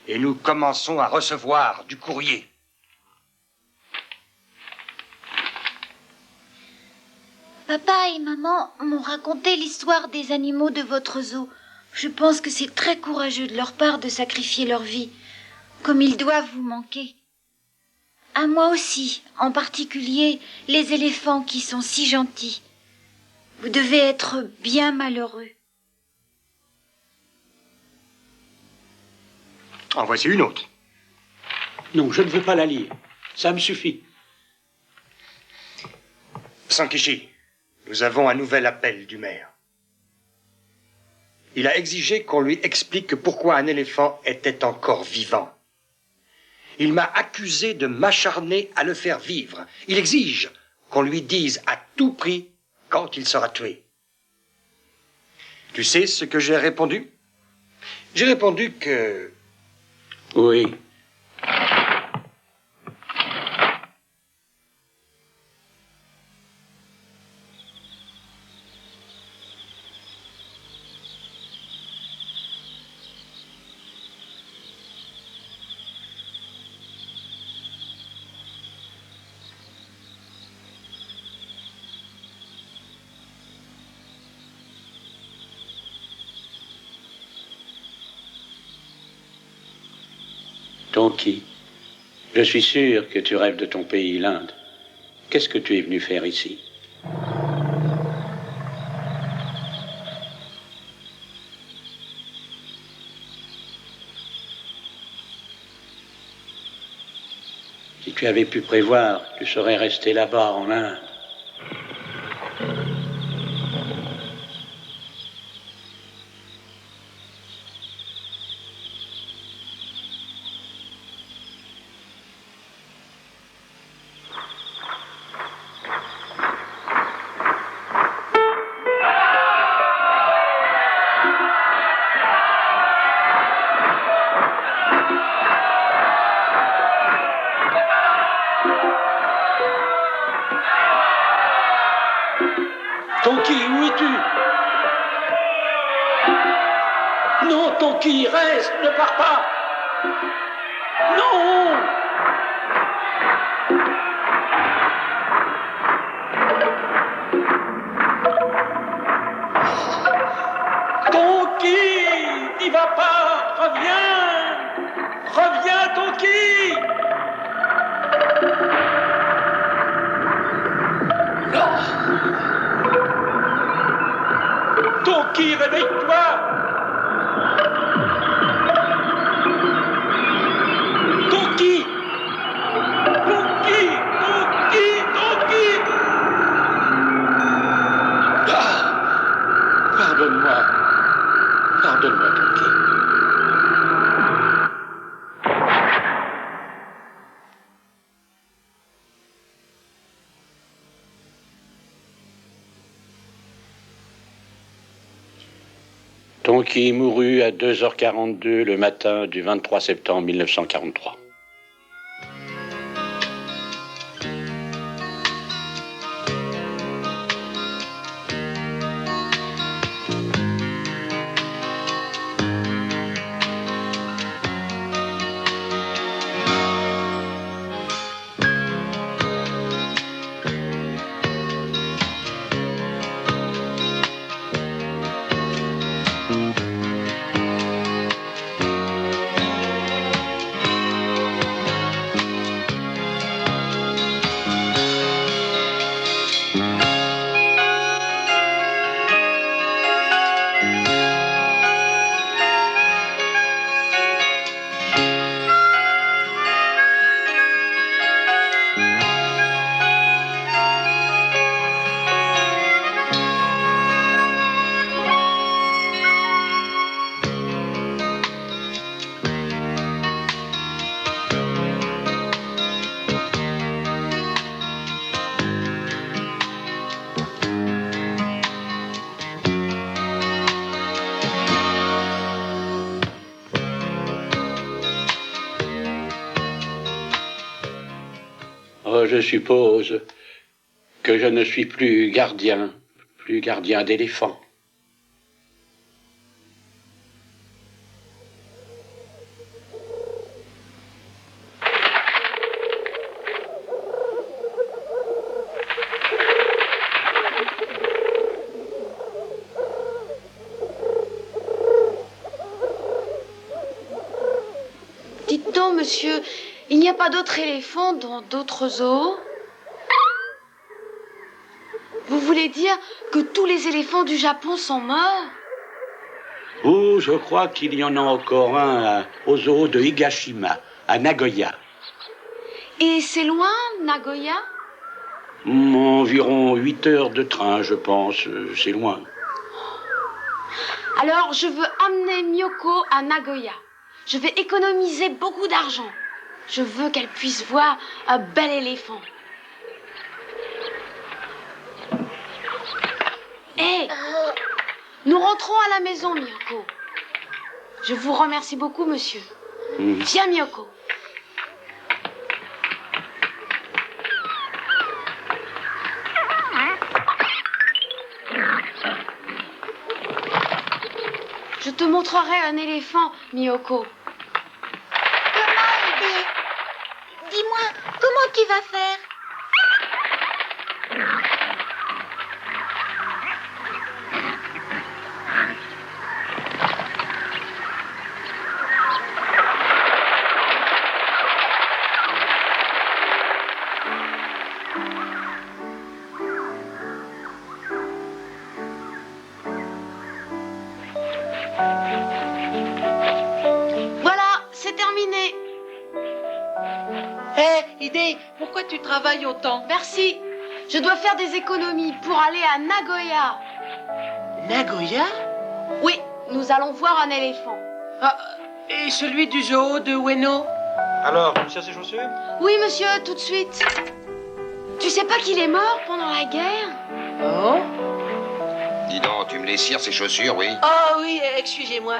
Et nous commençons à recevoir du courrier. Papa et maman m'ont raconté l'histoire des animaux de votre zoo. Je pense que c'est très courageux de leur part de sacrifier leur vie, comme ils doivent vous manquer. À moi aussi, en particulier les éléphants qui sont si gentils. Vous devez être bien malheureux. En voici une autre. Non, je ne veux pas la lire. Ça me suffit. Sankichi, nous avons un nouvel appel du maire. Il a exigé qu'on lui explique pourquoi un éléphant était encore vivant. Il m'a accusé de m'acharner à le faire vivre. Il exige qu'on lui dise à tout prix quand il sera tué. Tu sais ce que j'ai répondu? J'ai répondu que... Oui. Tonki, je suis sûr que tu rêves de ton pays, l'Inde. Qu'est-ce que tu es venu faire ici? Si tu avais pu prévoir, tu serais resté là-bas en Inde. Tonki, où es-tu? Non, Tonki, reste, ne pars pas. Non! Tonki, n'y va pas, reviens! Reviens, Tonki! Tonki, réveille-toi! Tonki! Tonki! Tonki! Tonki! Ah! Pardonne-moi. Pardonne-moi, Tonki. Tonki mourut à 2h42 le matin du 23 septembre 1943. Je suppose que je ne suis plus gardien d'éléphants. Dites donc, monsieur, il n'y a pas d'autres éléphants dans d'autres zoos? Vous voulez dire que tous les éléphants du Japon sont morts? Oh, je crois qu'il y en a encore un au zoo de Higashima, à Nagoya. Et c'est loin, Nagoya? Environ 8 heures de train, je pense. C'est loin. Alors, je veux amener Miyoko à Nagoya. Je vais économiser beaucoup d'argent. Je veux qu'elle puisse voir un bel éléphant. Hé, Nous rentrons à la maison, Miyoko. Je vous remercie beaucoup, monsieur. Viens, Miyoko. Je te montrerai un éléphant, Miyoko. Comment, Idé? Dis-moi, comment tu vas faire? Voilà, c'est terminé. Hé, Idé, pourquoi tu travailles autant? Merci. Je dois faire des économies pour aller à Nagoya. Nagoya? Oui, nous allons voir un éléphant. Ah, et celui du zoo de Ueno? Alors, tu cherches ses chaussures? Oui, monsieur, tout de suite. Tu sais pas qu'il est mort pendant la guerre? Oh? Dis donc, tu me les cires, ces chaussures, oui? Oh oui, excusez-moi.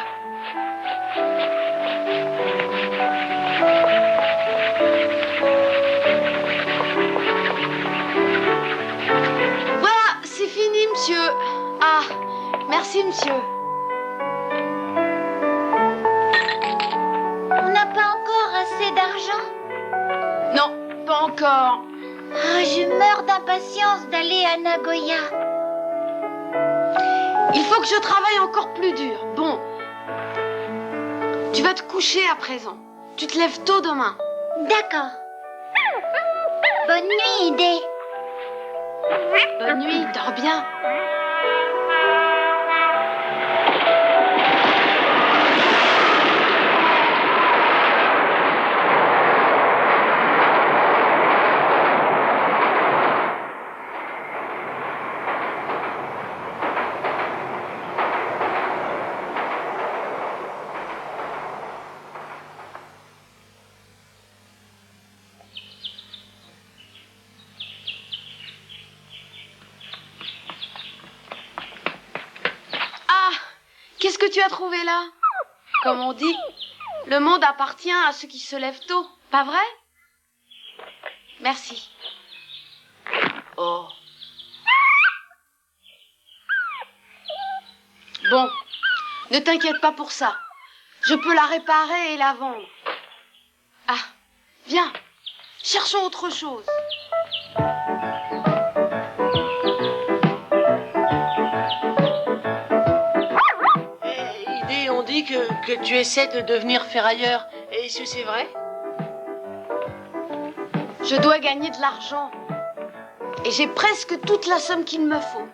Voilà, c'est fini, monsieur. Ah, merci, monsieur. On n'a pas encore assez d'argent? Non, pas encore. Ah, je meurs d'impatience d'aller à Nagoya. Il faut que je travaille encore plus dur. Bon, tu vas te coucher à présent. Tu te lèves tôt demain. D'accord. Bonne nuit, Idé. Bonne nuit, dors bien. Qu'est-ce que tu as trouvé là? Comme on dit, le monde appartient à ceux qui se lèvent tôt, pas vrai? Merci. Oh. Bon, ne t'inquiète pas pour ça. Je peux la réparer et la vendre. Ah, viens, cherchons autre chose. Idé, on dit que tu essaies de devenir ferrailleur. Est-ce que c'est vrai? Je dois gagner de l'argent. Et j'ai presque toute la somme qu'il me faut.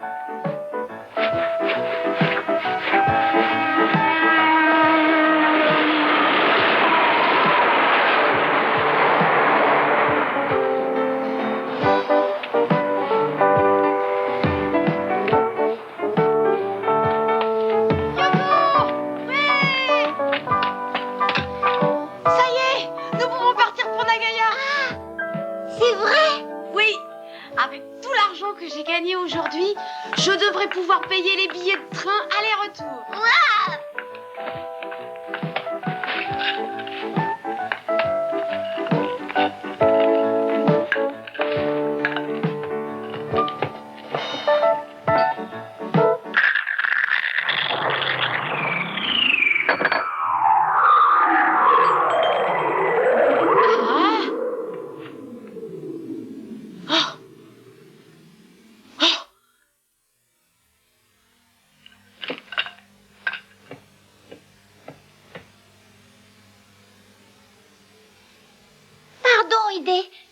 Que j'ai gagné aujourd'hui, je devrais pouvoir payer les billets de train aller-retour. Ouah!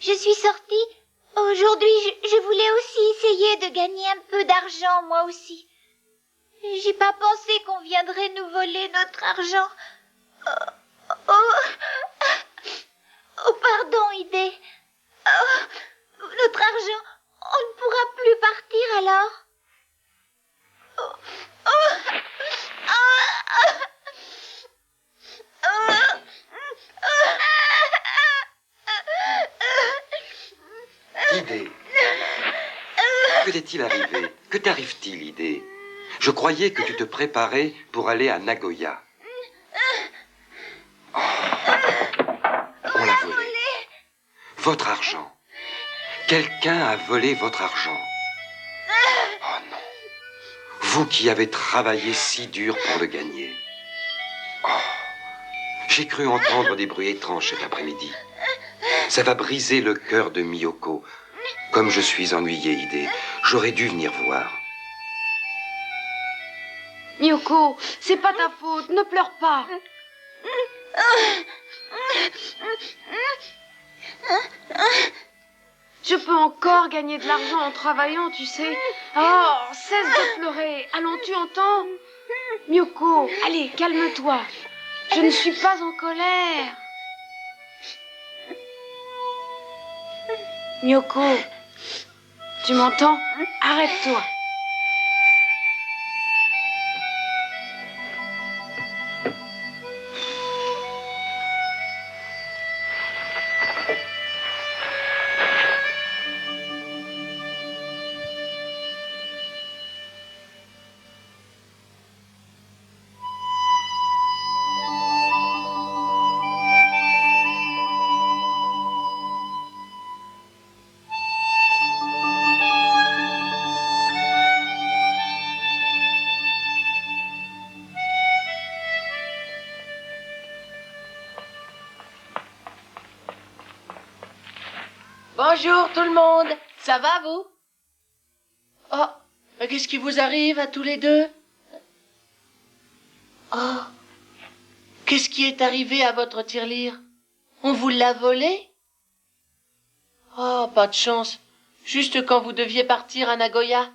Je suis sortie. Aujourd'hui, je voulais aussi essayer de gagner un peu d'argent, moi aussi. J'ai pas pensé qu'on viendrait nous voler notre argent. Oh, pardon, Idé. Oh, notre argent, on ne pourra plus partir alors. Idé, que t'est-il arrivé? Que t'arrive-t-il, Idé? Je croyais que tu te préparais pour aller à Nagoya. Oh. On l'a volé. Votre argent. Quelqu'un a volé votre argent. Oh non. Vous qui avez travaillé si dur pour le gagner. Oh. J'ai cru entendre des bruits étranges cet après-midi. Ça va briser le cœur de Miyoko. Comme je suis ennuyé, Ide, j'aurais dû venir voir. Miyoko, c'est pas ta faute, ne pleure pas. Je peux encore gagner de l'argent en travaillant, tu sais. Oh, cesse de pleurer. Allons, tu entends? Miyoko, allez, calme-toi. Je ne suis pas en colère. Miyoko, tu m'entends? Arrête-toi. Bonjour tout le monde. Ça va vous? Oh, qu'est-ce qui vous arrive à tous les deux? Oh, qu'est-ce qui est arrivé à votre tirelire? On vous l'a volé? Oh, pas de chance. Juste quand vous deviez partir à Nagoya.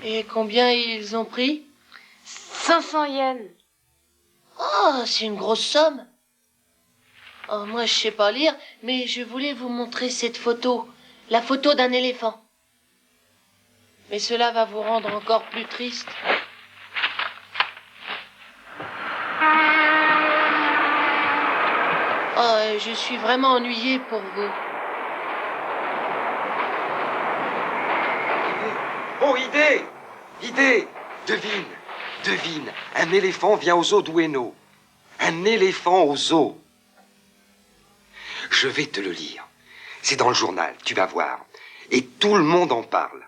Et combien ils ont pris? 500 yens. Oh, c'est une grosse somme. Oh, moi, je sais pas lire, mais je voulais vous montrer cette photo. La photo d'un éléphant. Mais cela va vous rendre encore plus triste. Oh, je suis vraiment ennuyée pour vous. Oh, Ide! Ide! Devine. Un éléphant vient au zoo d'Ueno. Un éléphant au zoo. Je vais te le lire. C'est dans le journal, tu vas voir. Et tout le monde en parle.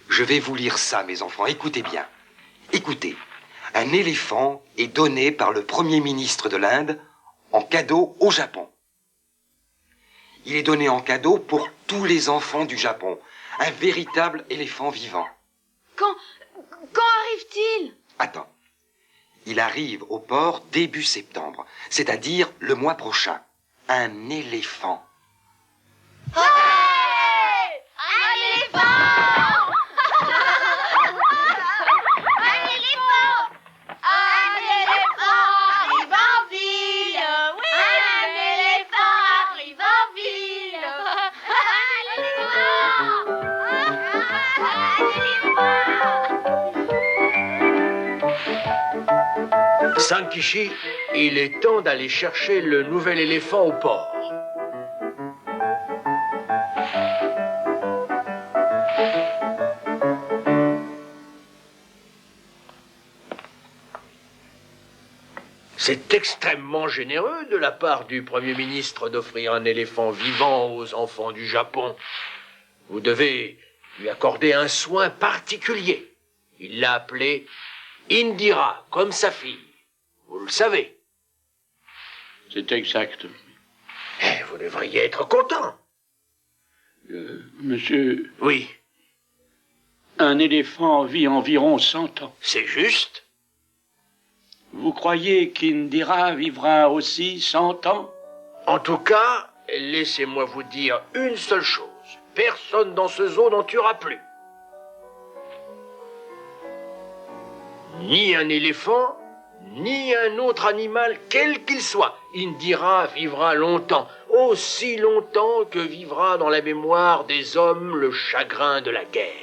Je vais vous lire ça, mes enfants. Écoutez bien. Écoutez. Un éléphant est donné par le Premier ministre de l'Inde en cadeau au Japon. Il est donné en cadeau pour tous les enfants du Japon. Un véritable éléphant vivant. Quand arrive-t-il? Attends. Il arrive au port début septembre, c'est-à-dire le mois prochain. Un éléphant. Un éléphant! Un éléphant! Un éléphant arrive en ville! Oui! Un éléphant arrive en ville! Un éléphant! Sankichi, il est temps d'aller chercher le nouvel éléphant au port. C'est extrêmement généreux de la part du Premier ministre d'offrir un éléphant vivant aux enfants du Japon. Vous devez lui accorder un soin particulier. Il l'a appelé Indira, comme sa fille. Vous le savez. C'est exact. Eh, vous devriez être content. Monsieur... Oui. Un éléphant vit environ 100 ans. C'est juste. Vous croyez qu'Indira vivra aussi 100 ans? En tout cas, laissez-moi vous dire une seule chose. Personne dans ce zoo n'en tuera plus. Ni un éléphant, ni un autre animal, quel qu'il soit. Indira vivra longtemps, aussi longtemps que vivra dans la mémoire des hommes le chagrin de la guerre.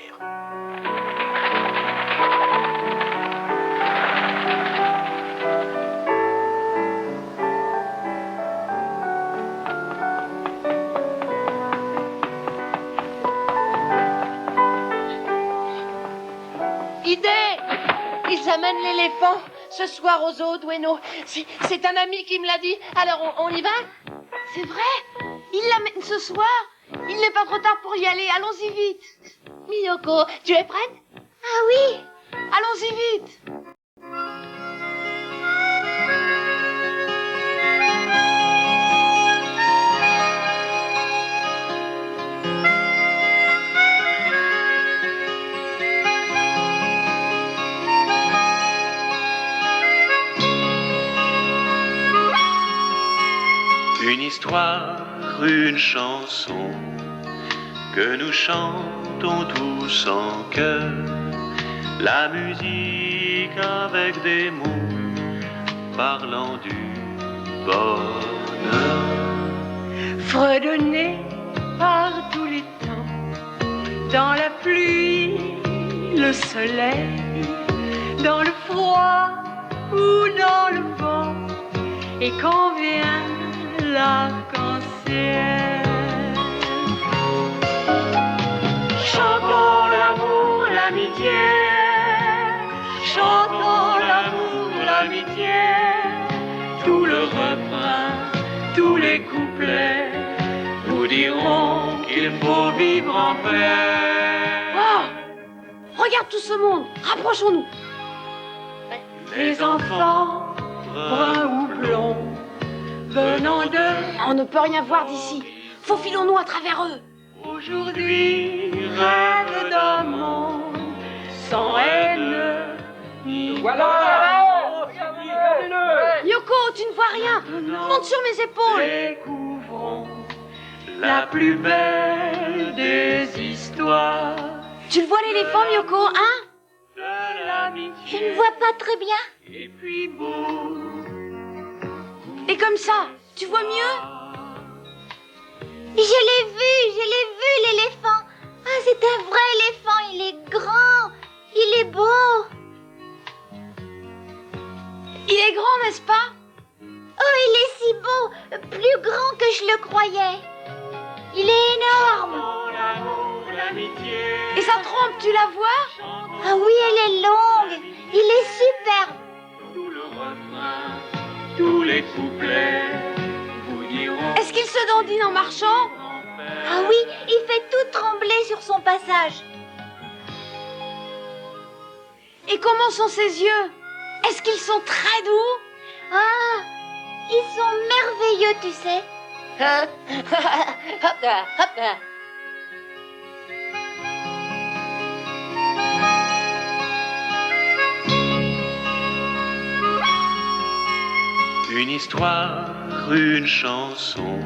idée! Ils amènent l'éléphant ce soir au zoo, Dueno. C'est un ami qui me l'a dit. Alors, on y va? C'est vrai? Il l'amène ce soir? Il n'est pas trop tard pour y aller. Allons-y vite. Miyoko, tu es prête? Ah oui! Allons-y vite. Une histoire, une chanson que nous chantons tous en chœur. La musique avec des mots parlant du bonheur. Fredonné par tous les temps, dans la pluie, le soleil, dans le froid ou dans le vent, et quand vient l'arc-en-ciel. Chantons l'amour, l'amitié, chantons l'amour, l'amitié, tout le refrain, tous les couplets nous diront qu'il faut vivre en paix. Oh! Regarde tout ce monde. Rapprochons-nous. Les enfants, bruns ou blonds, venant de... On ne peut rien voir d'ici. Faufilons-nous à travers eux. Aujourd'hui, rêve d'un monde sans haine ni Voilà! Yoko, tu ne vois rien. Monte sur mes épaules. Découvrons la plus belle des histoires. Tu le vois l'éléphant, Yoko, hein? De l'amitié. Je ne vois pas très bien. Et puis beau. Et comme ça, tu vois mieux? Je l'ai vu, l'éléphant. Ah, c'est un vrai éléphant, il est grand, il est beau. Il est grand, n'est-ce pas? Oh, il est si beau, plus grand que je le croyais. Il est énorme. Et sa trompe, tu la vois? Ah oui, elle est longue, il est superbe. Tout le refrain, tous les couplets vous diront. Est-ce qu'il se dandine en marchant? Ah oui, il fait tout trembler sur son passage. Et comment sont ses yeux? Est-ce qu'ils sont très doux? Ah, ils sont merveilleux, tu sais. Hop là, hop là. Une histoire, une chanson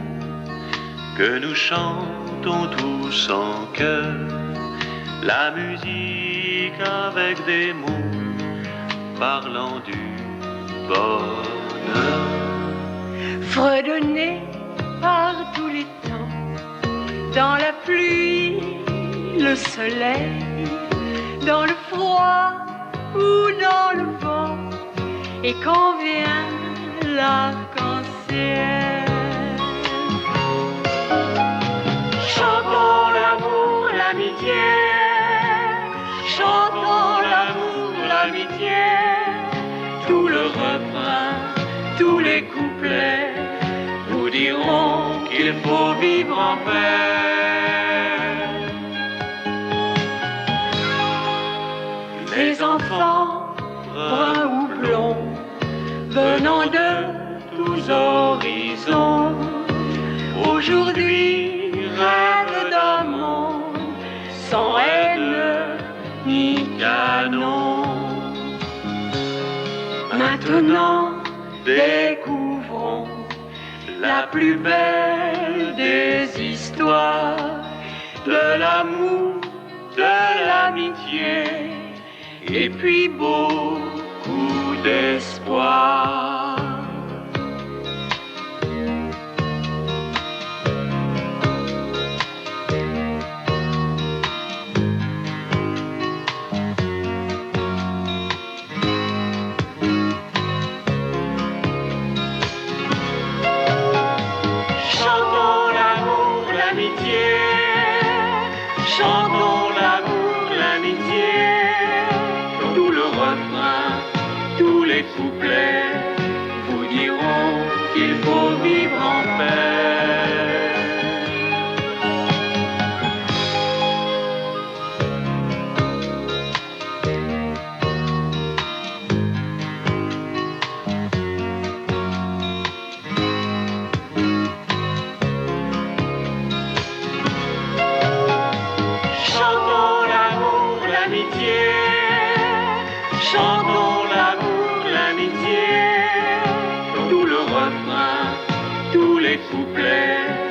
que nous chantons tous en chœur. La musique avec des mots parlant du bonheur. Fredonné par tous les temps, dans la pluie, le soleil, dans le froid ou dans le vent, et quand vient l'arc-en-ciel. Chantons l'amour, l'amitié, chantons l'amour, l'amitié, tout le refrain, tous les couplets vous diront qu'il faut vivre en paix. Les enfants, bruns ou blonds, venant de tous horizons, aujourd'hui rêvent d'un monde sans haine ni canon. Maintenant, découvrons la plus belle des histoires, de l'amour, de l'amitié, et puis beaucoup d'espoir. Chantons l'amour, l'amitié, chantons l'amour, l'amitié, les couplets vous diront qu'il faut vivre en paix. Chantons l'amour, l'amitié, chantons l'amour, l'amitié, tout le refrain, tous les couplets